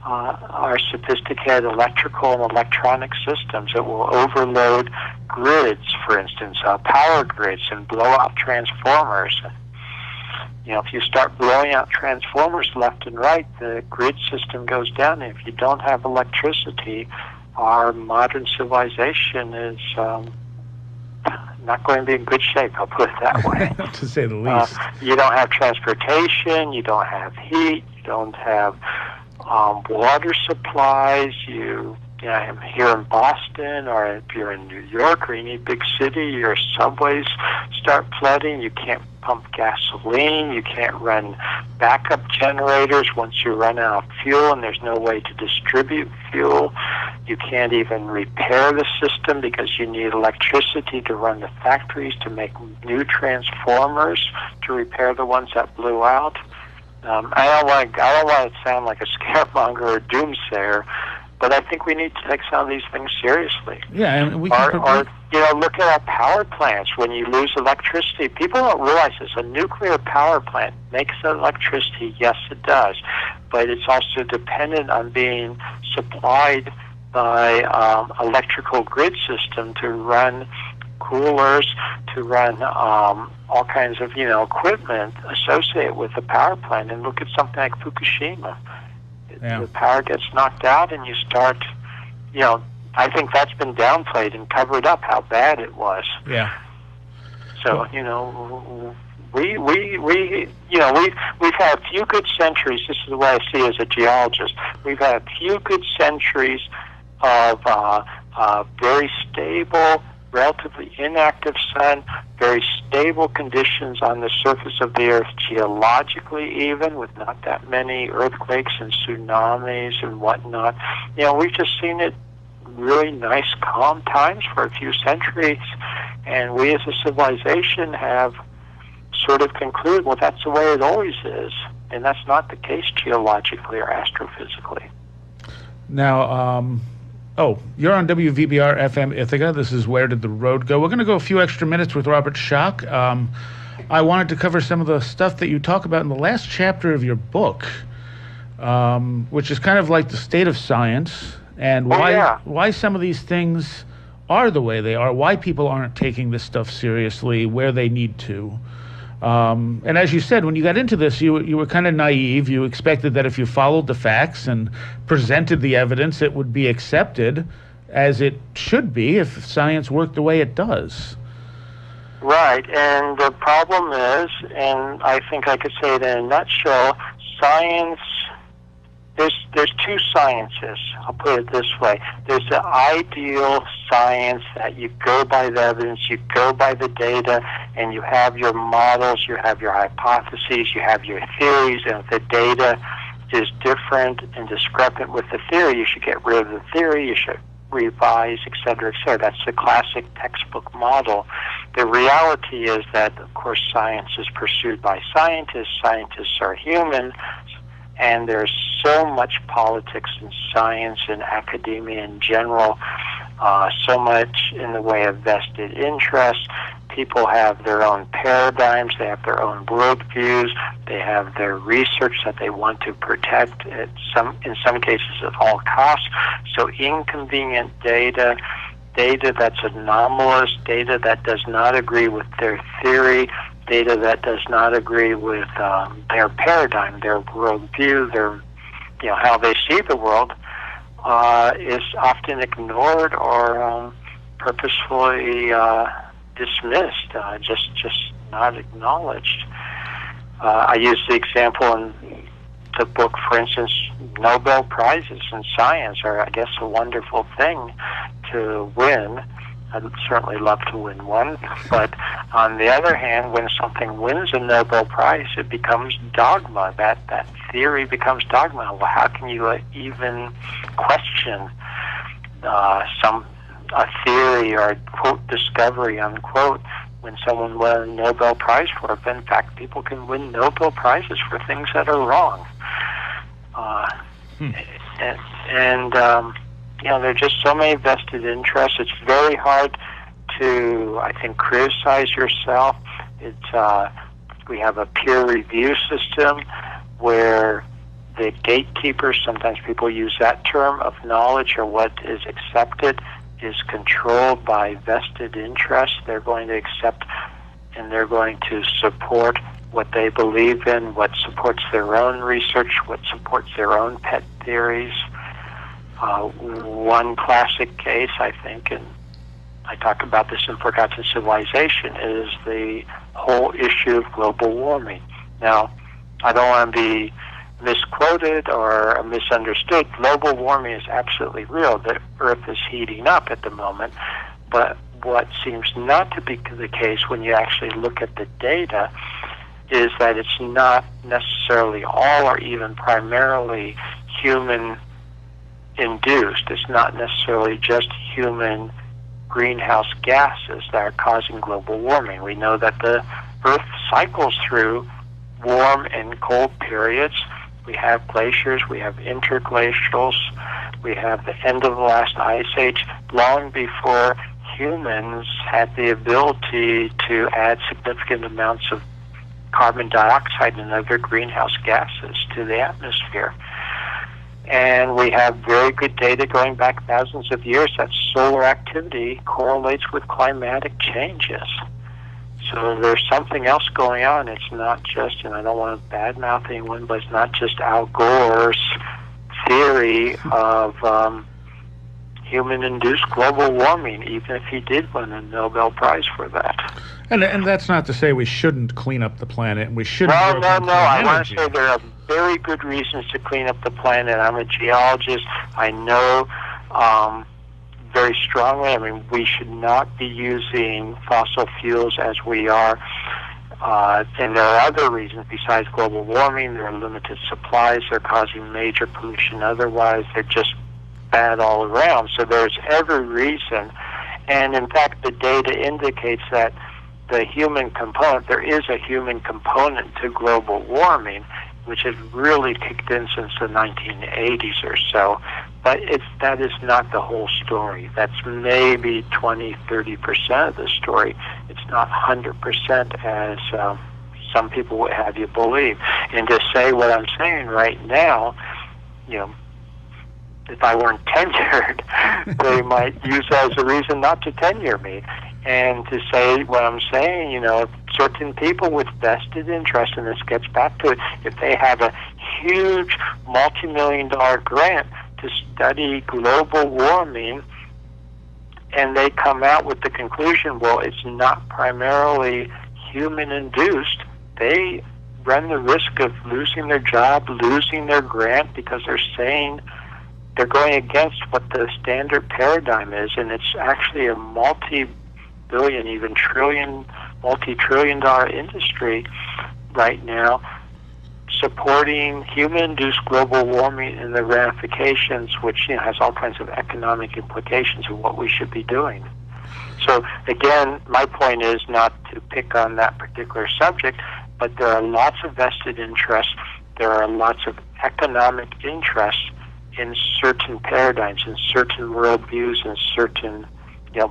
C: our sophisticated electrical and electronic systems. It will overload grids, for instance, power grids, and blow out transformers. If you start blowing out transformers left and right, the grid system goes down. And if you don't have electricity, our modern civilization is not going to be in good shape, I'll put it that way.
B: To say the least.
C: You don't have transportation, you don't have heat, you don't have water supplies. I'm here in Boston, or if you're in New York, or any big city, your subways start flooding. You can't pump gasoline. You can't run backup generators once you run out of fuel, and there's no way to distribute fuel. You can't even repair the system because you need electricity to run the factories to make new transformers to repair the ones that blew out. I don't want to sound like a scaremonger or doomsayer, but I think we need to take some of these things seriously.
B: Yeah, and we
C: can look at our power plants. When you lose electricity, people don't realize this. A nuclear power plant makes electricity. Yes, it does, but it's also dependent on being supplied by electrical grid system to run coolers, to run all kinds of equipment associated with the power plant. And look at something like Fukushima.
B: Yeah.
C: The power gets knocked out, and you start, I think that's been downplayed and covered up how bad it was.
B: Yeah.
C: So, we've had a few good centuries. This is the way I see it as a geologist. We've had a few good centuries of very stable, relatively inactive sun, very stable conditions on the surface of the earth, geologically even, with not that many earthquakes and tsunamis and whatnot. We've just seen it really nice, calm times for a few centuries, and we as a civilization have sort of concluded, well, that's the way it always is, and that's not the case geologically or astrophysically.
B: Now, Oh, you're on WVBR FM Ithaca. This is Where Did the Road Go? We're going to go a few extra minutes with Robert Schoch. I wanted to cover some of the stuff that you talk about in the last chapter of your book, which is kind of like the state of science and why some of these things are the way they are, why people aren't taking this stuff seriously where they need to. And as you said, when you got into this, you were kind of naive. You expected that if you followed the facts and presented the evidence, it would be accepted as it should be if science worked the way it does.
C: Right, and the problem is, and I think I could say it in a nutshell, science, there's two sciences, I'll put it this way. There's the ideal science that you go by the evidence, you go by the data, and you have your models, you have your hypotheses, you have your theories, and if the data is different and discrepant with the theory, you should get rid of the theory, you should revise, et cetera, et cetera. That's the classic textbook model. The reality is that, of course, science is pursued by scientists. Scientists are human, and there's so much politics in science and academia in general, so much in the way of vested interest. People have their own paradigms, they have their own worldviews, they have their research that they want to protect in some cases at all costs. So inconvenient data that's anomalous, data that does not agree with their theory, data that does not agree with their paradigm, their worldview, their how they see the world, is often ignored or purposefully dismissed, just not acknowledged. I use the example in the book, for instance, Nobel Prizes in science are, I guess, a wonderful thing to win. I'd certainly love to win one, but on the other hand, when something wins a Nobel Prize, it becomes dogma. That theory becomes dogma. Well, how can you even question a theory or a quote discovery unquote when someone won a Nobel Prize for it? But in fact, people can win Nobel Prizes for things that are wrong. There are just so many vested interests. It's very hard to, I think, criticize yourself. We have a peer review system where the gatekeepers, sometimes people use that term, of knowledge or what is accepted is controlled by vested interests. They're going to accept and they're going to support what they believe in, what supports their own research, what supports their own pet theories. One classic case, I think, and I talk about this in Forgotten Civilization, is the whole issue of global warming. Now, I don't want to be misquoted or misunderstood. Global warming is absolutely real. The Earth is heating up at the moment, but what seems not to be the case when you actually look at the data is that it's not necessarily all or even primarily human induced. It's not necessarily just human greenhouse gases that are causing global warming. We know that the Earth cycles through warm and cold periods. We have glaciers, we have interglacials, we have the end of the last ice age, long before humans had the ability to add significant amounts of carbon dioxide and other greenhouse gases to the atmosphere. And we have very good data going back thousands of years that solar activity correlates with climatic changes. So there's something else going on. It's not just, and I don't want to badmouth anyone, but it's not just Al Gore's theory of human-induced global warming, even if he did win a Nobel Prize for that.
B: And that's not to say we shouldn't clean up the planet, and we shouldn't.
C: No. I want to say there are very good reasons to clean up the planet. I'm a geologist. I know very strongly. I mean, we should not be using fossil fuels as we are. And there are other reasons besides global warming. There are limited supplies. They're causing major pollution otherwise. They're just bad all around. So there's every reason. And in fact, the data indicates that the human component, there is a human component to global warming. which has really kicked in since the 1980s or so. But that is not the whole story. That's maybe 20, 30% of the story. It's not 100% as some people would have you believe. And to say what I'm saying right now, if I weren't tenured, they might use that as a reason not to tenure me. And to say what I'm saying, certain people with vested interest, and this gets back to it, if they have a huge multi-million-dollar grant to study global warming, and they come out with the conclusion, well, it's not primarily human-induced, they run the risk of losing their job, losing their grant, because they're saying they're going against what the standard paradigm is, and it's actually a multi-billion, even multi-trillion-dollar industry right now supporting human-induced global warming and the ramifications, which has all kinds of economic implications of what we should be doing. So again, my point is not to pick on that particular subject, but there are lots of vested interests. There are lots of economic interests in certain paradigms, in certain worldviews, in certain,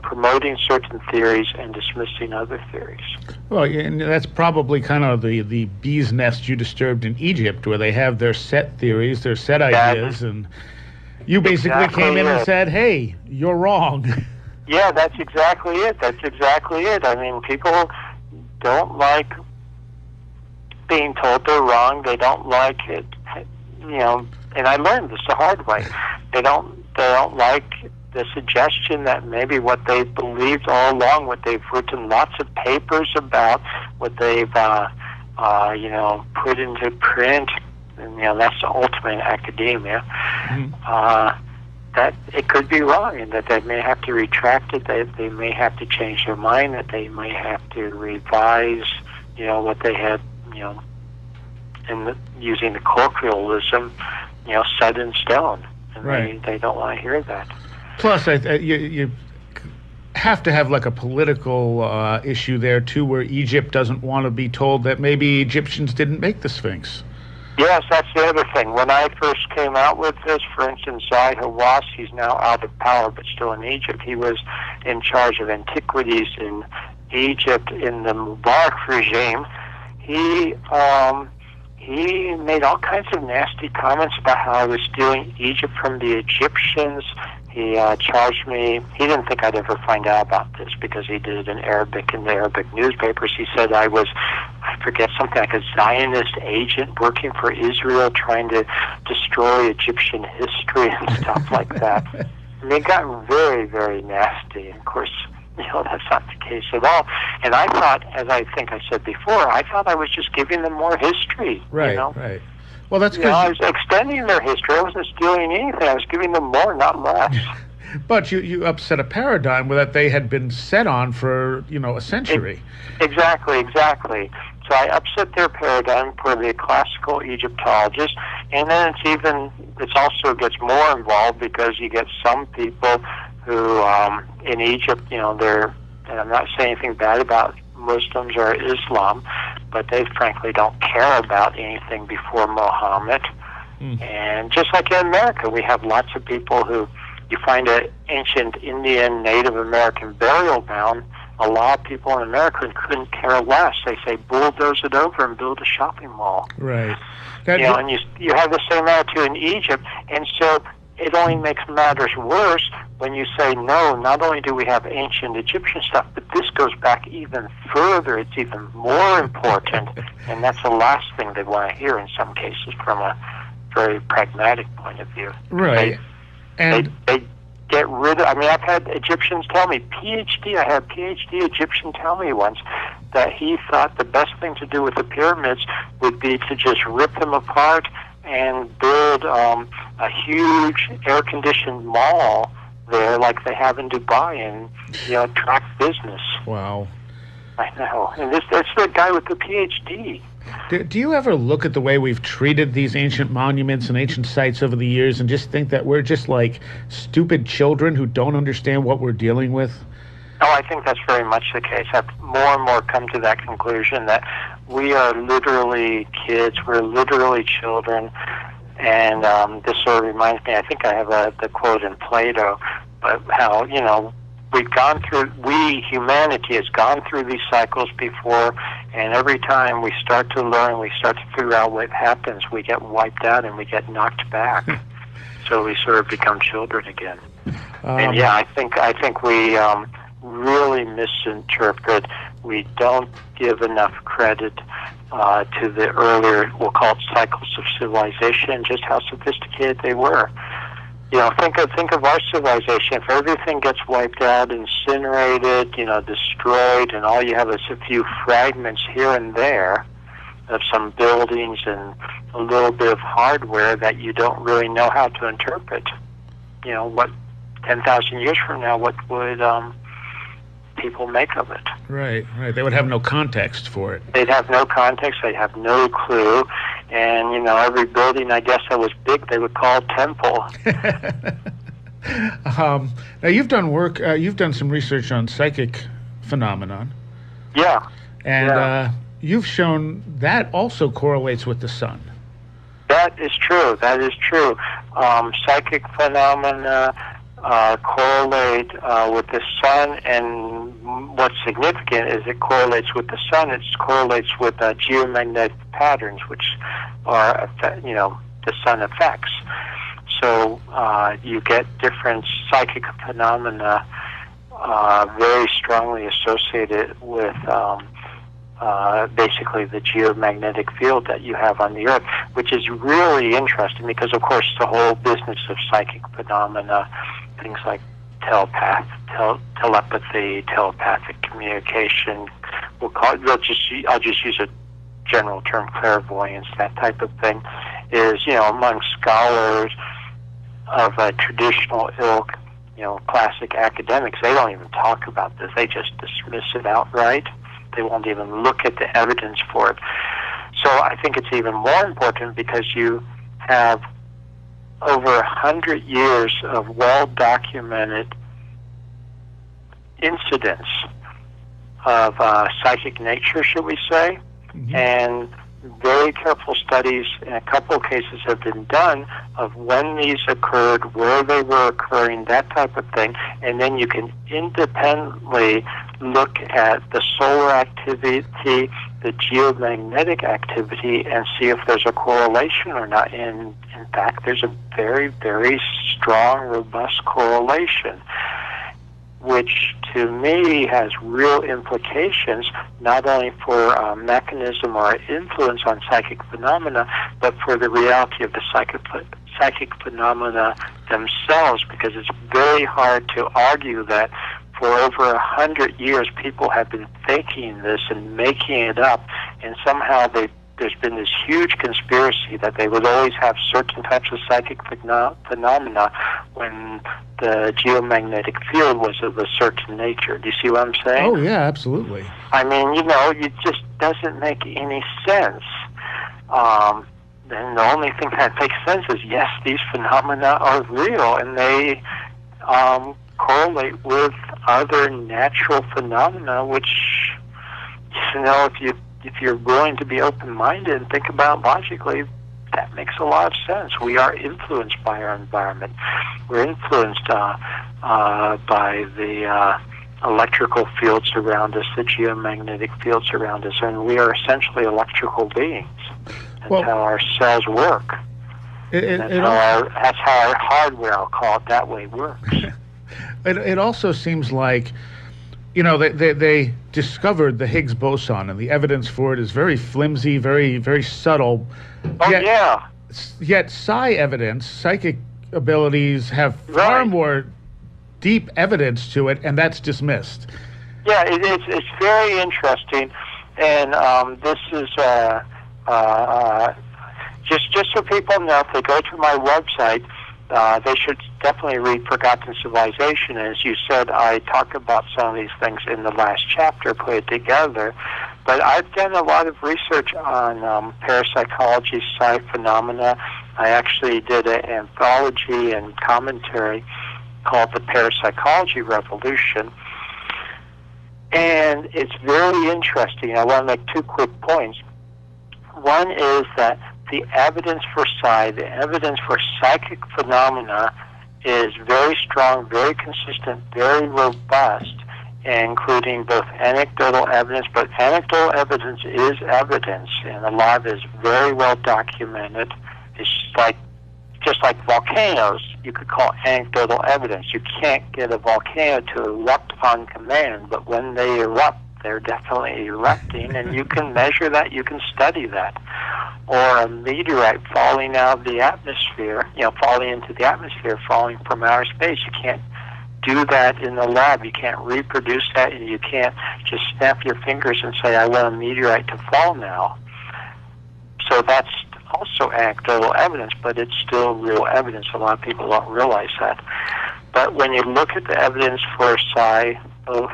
C: promoting certain theories and dismissing other theories.
B: Well, and that's probably kind of the bee's nest you disturbed in Egypt, where they have their set theories, their set ideas, and you basically came in and said, hey, you're wrong.
C: Yeah, that's exactly it. I mean, people don't like being told they're wrong. They don't like it, and I learned this the hard way. They don't like the suggestion that maybe what they've believed all along, what they've written lots of papers about, what they've put into print, and that's the ultimate in academia. Mm-hmm. That it could be wrong, and that they may have to retract it. They may have to change their mind. That they may have to revise, what they had, using the colloquialism, set in stone. And
B: right.
C: They don't want to hear that.
B: Plus, you have to have like a political issue there too, where Egypt doesn't want to be told that maybe Egyptians didn't make the Sphinx.
C: Yes, that's the other thing. When I first came out with this, for instance, Zahi Hawass, he's now out of power but still in Egypt. He was in charge of antiquities in Egypt in the Mubarak regime. He made all kinds of nasty comments about how I was stealing Egypt from the Egyptians. He charged me. He didn't think I'd ever find out about this because he did it in Arabic in the Arabic newspapers. He said I was, I forget, something like a Zionist agent working for Israel trying to destroy Egyptian history and stuff like that. And it got very, very nasty. And of course, that's not the case at all. And I thought, as I think I said before, I thought I was just giving them more history.
B: Right, right. Well, that's because
C: I was extending their history. I wasn't stealing anything. I was giving them more, not less.
B: But you upset a paradigm that they had been set on for, a century.
C: Exactly. So I upset their paradigm for the classical Egyptologist, and then it also gets more involved because you get some people who, in Egypt, and I'm not saying anything bad about Muslims or Islam, but they frankly don't care about anything before Muhammad. And just like in America, we have lots of people who, you find an ancient Indian Native American burial mound, a lot of people in America couldn't care less. They say bulldoze it over and build a shopping mall.
B: Right.
C: And you have the same attitude in Egypt, and so it only makes matters worse when you say, no, not only do we have ancient Egyptian stuff, but this goes back even further. It's even more important, and that's the last thing they want to hear in some cases from a very pragmatic point of view.
B: Right.
C: They get rid of, I've had Egyptians tell me, I had a PhD Egyptian tell me once that he thought the best thing to do with the pyramids would be to just rip them apart and build a huge air-conditioned mall there like they have in Dubai and, attract business.
B: Wow.
C: I know. And that's the guy with the PhD.
B: Do you ever look at the way we've treated these ancient monuments and ancient sites over the years and just think that we're just like stupid children who don't understand what we're dealing with?
C: Oh, I think that's very much the case. I've more and more come to that conclusion that We are literally kids. We're literally children. And this sort of reminds me, I think I have the quote in Plato, but how, humanity has gone through these cycles before, and every time we start to learn, we start to figure out what happens, we get wiped out and we get knocked back. So we sort of become children again. And yeah, I think we really misinterpret. We don't give enough credit to the earlier, we'll call it cycles of civilization, just how sophisticated they were. Think of our civilization. If everything gets wiped out, incinerated, destroyed, and all you have is a few fragments here and there of some buildings and a little bit of hardware that you don't really know how to interpret. What 10,000 years from now, what would people make of it?
B: Right. They would have no context for it.
C: They'd have no context. They'd have no clue. And, every building, I guess, that was big, they would call temple.
B: Now, you've done work, you've done some research on psychic phenomenon.
C: Yeah.
B: And you've shown that also correlates with the sun.
C: That is true. Psychic phenomena correlate with the sun, and what's significant is it correlates with the sun. It correlates with geomagnetic patterns, which are the sun affects. So you get different psychic phenomena very strongly associated with basically the geomagnetic field that you have on the Earth, which is really interesting because, of course, the whole business of psychic phenomena, things like telepathy, telepathic communication, I'll just use a general term, clairvoyance, that type of thing, is, among scholars of a traditional ilk, classic academics, they don't even talk about this. They just dismiss it outright. They won't even look at the evidence for it. So I think it's even more important because you have over 100 years of well-documented incidents of psychic nature, should we say, and very careful studies in a couple of cases have been done of when these occurred, where they were occurring, that type of thing, and then you can independently look at the solar activity, the geomagnetic activity, and see if there's a correlation or not. And in fact, there's a very, very strong, robust correlation, which to me has real implications, not only for mechanism or influence on psychic phenomena, but for the reality of the psychic phenomena themselves, because it's very hard to argue that for over 100 years people have been faking this and making it up, and somehow there's been this huge conspiracy that they would always have certain types of psychic phenomena when the geomagnetic field was of a certain nature. Do you see what I'm saying?
B: Oh, yeah, absolutely.
C: I mean, it just doesn't make any sense. Then the only thing that makes sense is, yes, these phenomena are real, and they correlate with other natural phenomena, which, if you're willing to be open-minded and think about logically, that makes a lot of sense. We are influenced by our environment. We're influenced by the electrical fields around us, the geomagnetic fields around us, and we are essentially electrical beings. That's how our cells work. That's how our hardware, I'll call it that way, works.
B: It also seems like, they discovered the Higgs boson, and the evidence for it is very flimsy, very, very subtle. Yet psychic abilities have far more deep evidence to it, and that's dismissed.
C: Yeah, it's very interesting, and this is just so people know, if they go to my website, they should definitely read Forgotten Civilization. And as you said, I talk about some of these things in the last chapter, put it together. But I've done a lot of research on parapsychology, psi phenomena. I actually did an anthology and commentary called The Parapsychology Revolution. And it's very interesting. I want to make two quick points. One is that the evidence for psi, the evidence for psychic phenomena, is very strong, very consistent, very robust, including both anecdotal evidence, but anecdotal evidence is evidence, and a lot of it is very well documented. It's just like volcanoes, you could call anecdotal evidence. You can't get a volcano to erupt on command, but when they erupt, they're definitely erupting, and you can measure that, you can study that. Or a meteorite falling out of the atmosphere, falling into the atmosphere, falling from outer space. You can't do that in the lab. You can't reproduce that, and you can't just snap your fingers and say, I want a meteorite to fall now. So that's also anecdotal evidence, but it's still real evidence. A lot of people don't realize that. But when you look at the evidence for psi, both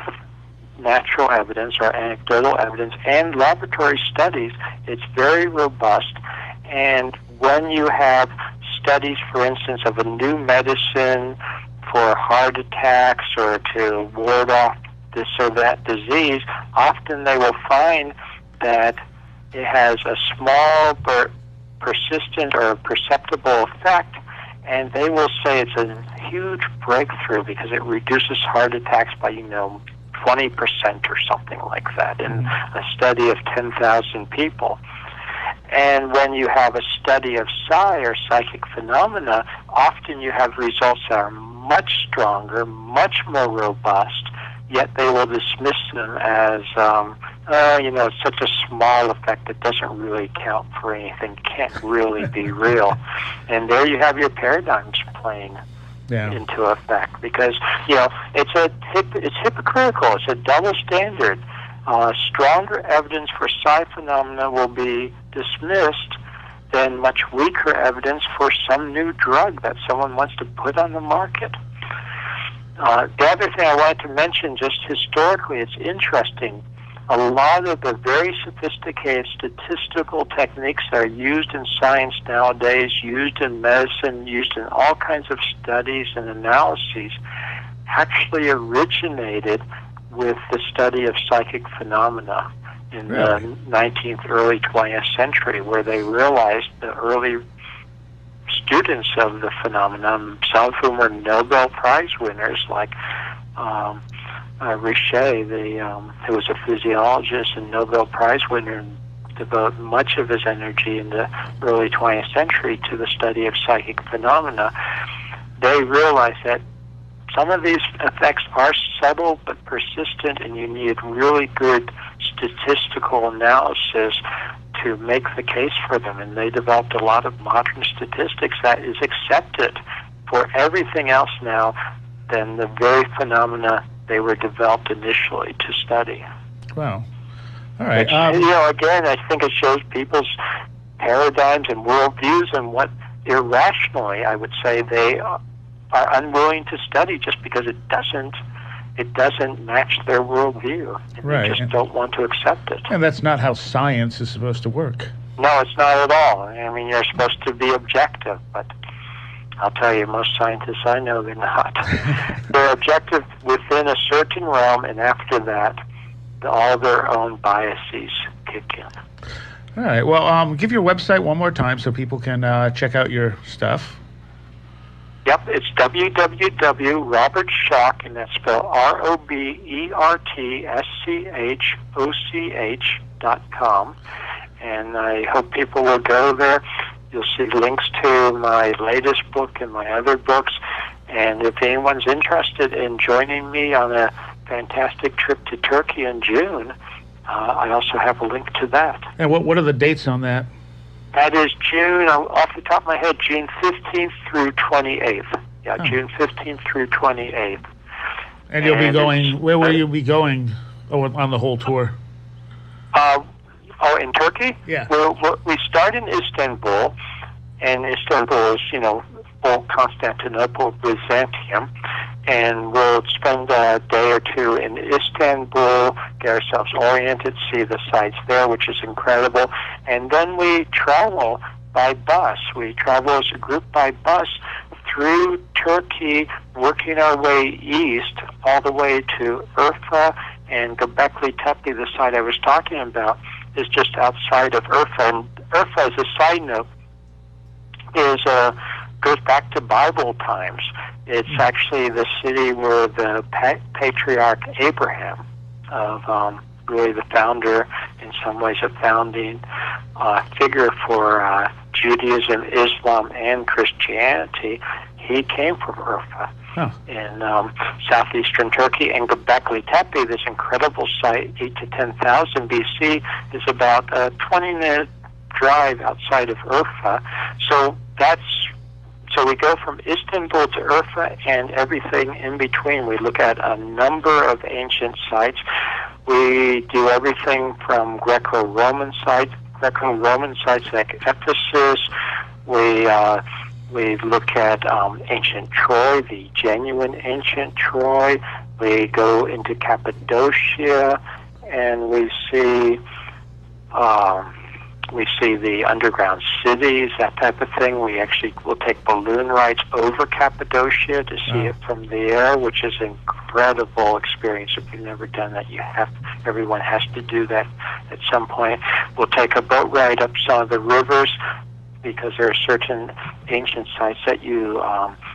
C: natural evidence or anecdotal evidence and laboratory studies, it's very robust. And when you have studies, for instance, of a new medicine for heart attacks or to ward off this or that disease, often they will find that it has a small but persistent or perceptible effect, and they will say it's a huge breakthrough because it reduces heart attacks by 20% or something like that in a study of 10,000 people. And when you have a study of psi or psychic phenomena, often you have results that are much stronger, much more robust, yet they will dismiss them as, it's such a small effect, it doesn't really count for anything, can't really be real. And there you have your paradigms playing into effect, because it's hypocritical. It's a double standard. Stronger evidence for psi phenomena will be dismissed than much weaker evidence for some new drug that someone wants to put on the market. The other thing I wanted to mention, just historically, it's interesting. A lot of the very sophisticated statistical techniques that are used in science nowadays, used in medicine, used in all kinds of studies and analyses, actually originated with the study of psychic phenomena in the 19th, early 20th century, where they realized the early students of the phenomenon, some of whom were Nobel Prize winners, like Richer, who was a physiologist and Nobel Prize winner, and devoted much of his energy in the early 20th century to the study of psychic phenomena. They realized that some of these effects are subtle but persistent, and you need really good statistical analysis to make the case for them. And they developed a lot of modern statistics that is accepted for everything else now than the very phenomena they were developed initially to study.
B: Wow. All right.
C: Again, I think it shows people's paradigms and worldviews and what irrationally, I would say, they are unwilling to study just because it doesn't match their worldview. And they just don't want to accept it.
B: And that's not how science is supposed to work.
C: No, it's not at all. I mean, you're supposed to be objective, but I'll tell you, most scientists I know, they're not. They're objective within a certain realm, and after that, all their own biases kick in.
B: All right. Well, give your website one more time so people can check out your stuff.
C: Yep, it's www.robertschoch, and that's spelled RobertSchoch.com. And I hope people will go there. You'll see links to my latest book and my other books. And if anyone's interested in joining me on a fantastic trip to Turkey in June, I also have a link to that.
B: And what are the dates on that?
C: That is June, off the top of my head, June 15th through 28th. Yeah, June 15th through 28th.
B: And you'll be going, where will you be going on the whole tour?
C: In Turkey?
B: Yeah.
C: We start in Istanbul, and Istanbul is, old Constantinople, Byzantium, and we'll spend a day or two in Istanbul, get ourselves oriented, see the sights there, which is incredible, and then we travel by bus. We travel as a group by bus through Turkey, working our way east all the way to Urfa And Göbekli Tepe, the site I was talking about, is just outside of Urfa. And Urfa, as a side note, goes back to Bible times. It's actually the city where the patriarch Abraham, of really the founder, in some ways a founding figure for Judaism, Islam, and Christianity, he came from Urfa. In southeastern Turkey. And Göbekli Tepe, this incredible site, 8 to 10,000 BC, is about a 20-minute drive outside of Urfa. So we go from Istanbul to Urfa and everything in between. We look at a number of ancient sites. We do everything from Greco-Roman sites like Ephesus. We look at ancient Troy, the genuine ancient Troy. We go into Cappadocia, and we see the underground cities, that type of thing. We actually will take balloon rides over Cappadocia to see it from the air, which is an incredible experience. If you've never done that, everyone has to do that at some point. We'll take a boat ride up some of the rivers, because there are certain ancient sites that you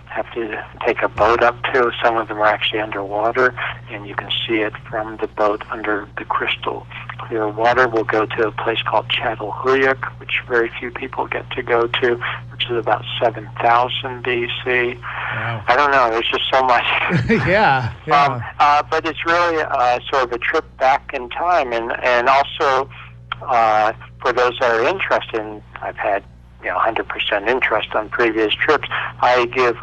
C: have to take a boat up to. Some of them are actually underwater, and you can see it from the boat under the crystal clear water. We'll go to a place called Çatalhöyük, which very few people get to go to, which is about 7,000 BC.
B: Wow.
C: I don't know, there's just so much.
B: Yeah.
C: But it's really sort of a trip back in time, and also for those that are interested, and I've had 100% interest on previous trips, I give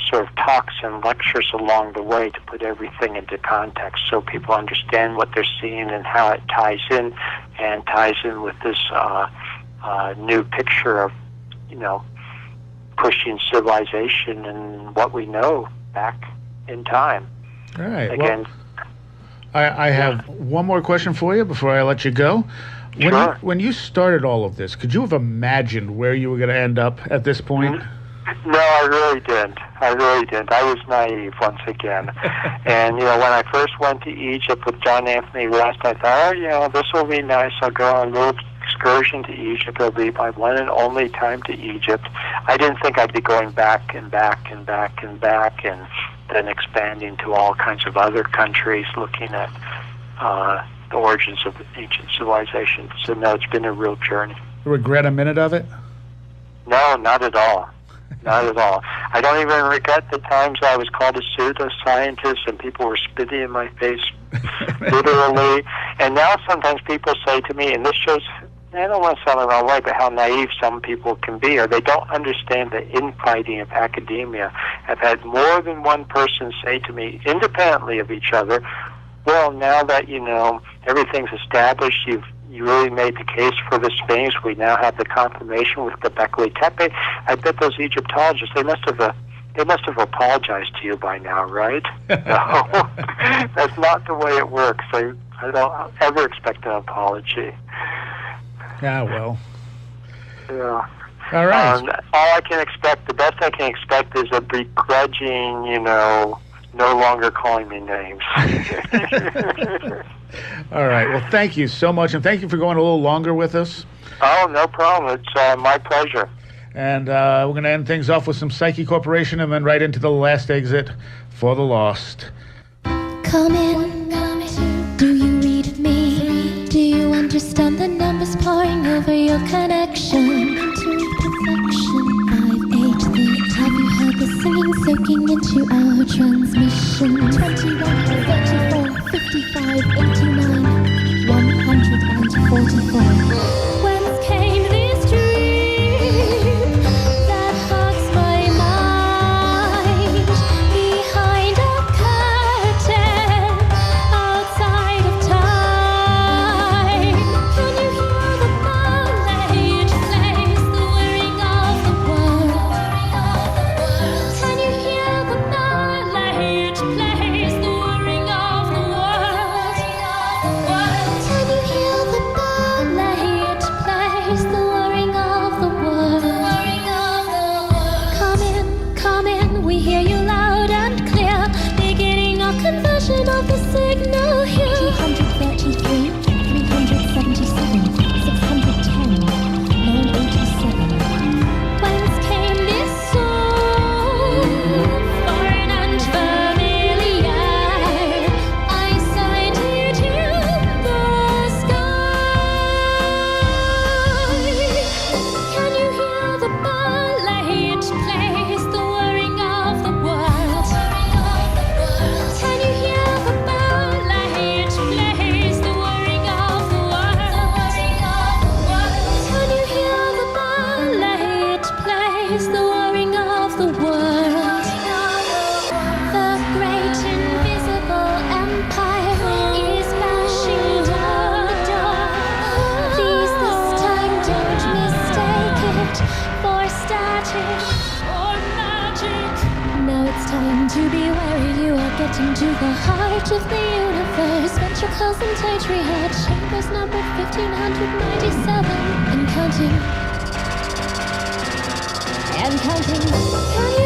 C: sort of talks and lectures along the way to put everything into context so people understand what they're seeing and how it ties in with this new picture of, pushing civilization and what we know back in time.
B: All right.
C: Again,
B: I have one more question for you before I let you go.
C: Sure.
B: When you started all of this, could you have imagined where you were going to end up at this point?
C: No, I really didn't. I was naive once again. And, when I first went to Egypt with John Anthony West, I thought, this will be nice. I'll go on a little excursion to Egypt. It'll be my one and only time to Egypt. I didn't think I'd be going back and back and back and back, and then expanding to all kinds of other countries, looking at the origins of ancient civilization. So no, it's been a real journey.
B: Regret a minute of it?
C: No, not at all. Not at all. I don't even regret the times I was called a pseudoscientist and people were spitting in my face, literally. And now sometimes people say to me, and this shows, I don't want to sound the wrong way, but how naive some people can be, or they don't understand the infighting of academia. I've had more than one person say to me, independently of each other, well, now that, everything's established, you really made the case for the Sphinx. We now have the confirmation with Göbekli Tepe. I bet those Egyptologists, they must have apologized to you by now, right? No, that's not the way it works. I don't ever expect an apology.
B: Yeah, well.
C: Yeah.
B: All right.
C: All I can expect, the best I can expect, is a begrudging, no longer calling me names.
B: All right. Well, thank you so much, and thank you for going a little longer with us.
C: Oh, no problem. It's my pleasure.
B: And we're going to end things off with some Psyche Corporation and then right into the last exit for the Lost.
D: Come in. Do you read me? Do you understand the numbers pouring over your connection? To perfection, 5, 8, 3. Have you heard the singing soaking into our transmission? 21, 34, 55, 89, 144. Whence came this dream that hugs my mind? Behind a curtain, outside of time. Can you hear the ballet it plays, the whirring of the world? Can you hear the ballet it plays, the whirring of the world? Can you hear the ballet it be wary, you are getting to the heart of the universe. Ventricles and atria, chambers number 1597, and counting. And counting.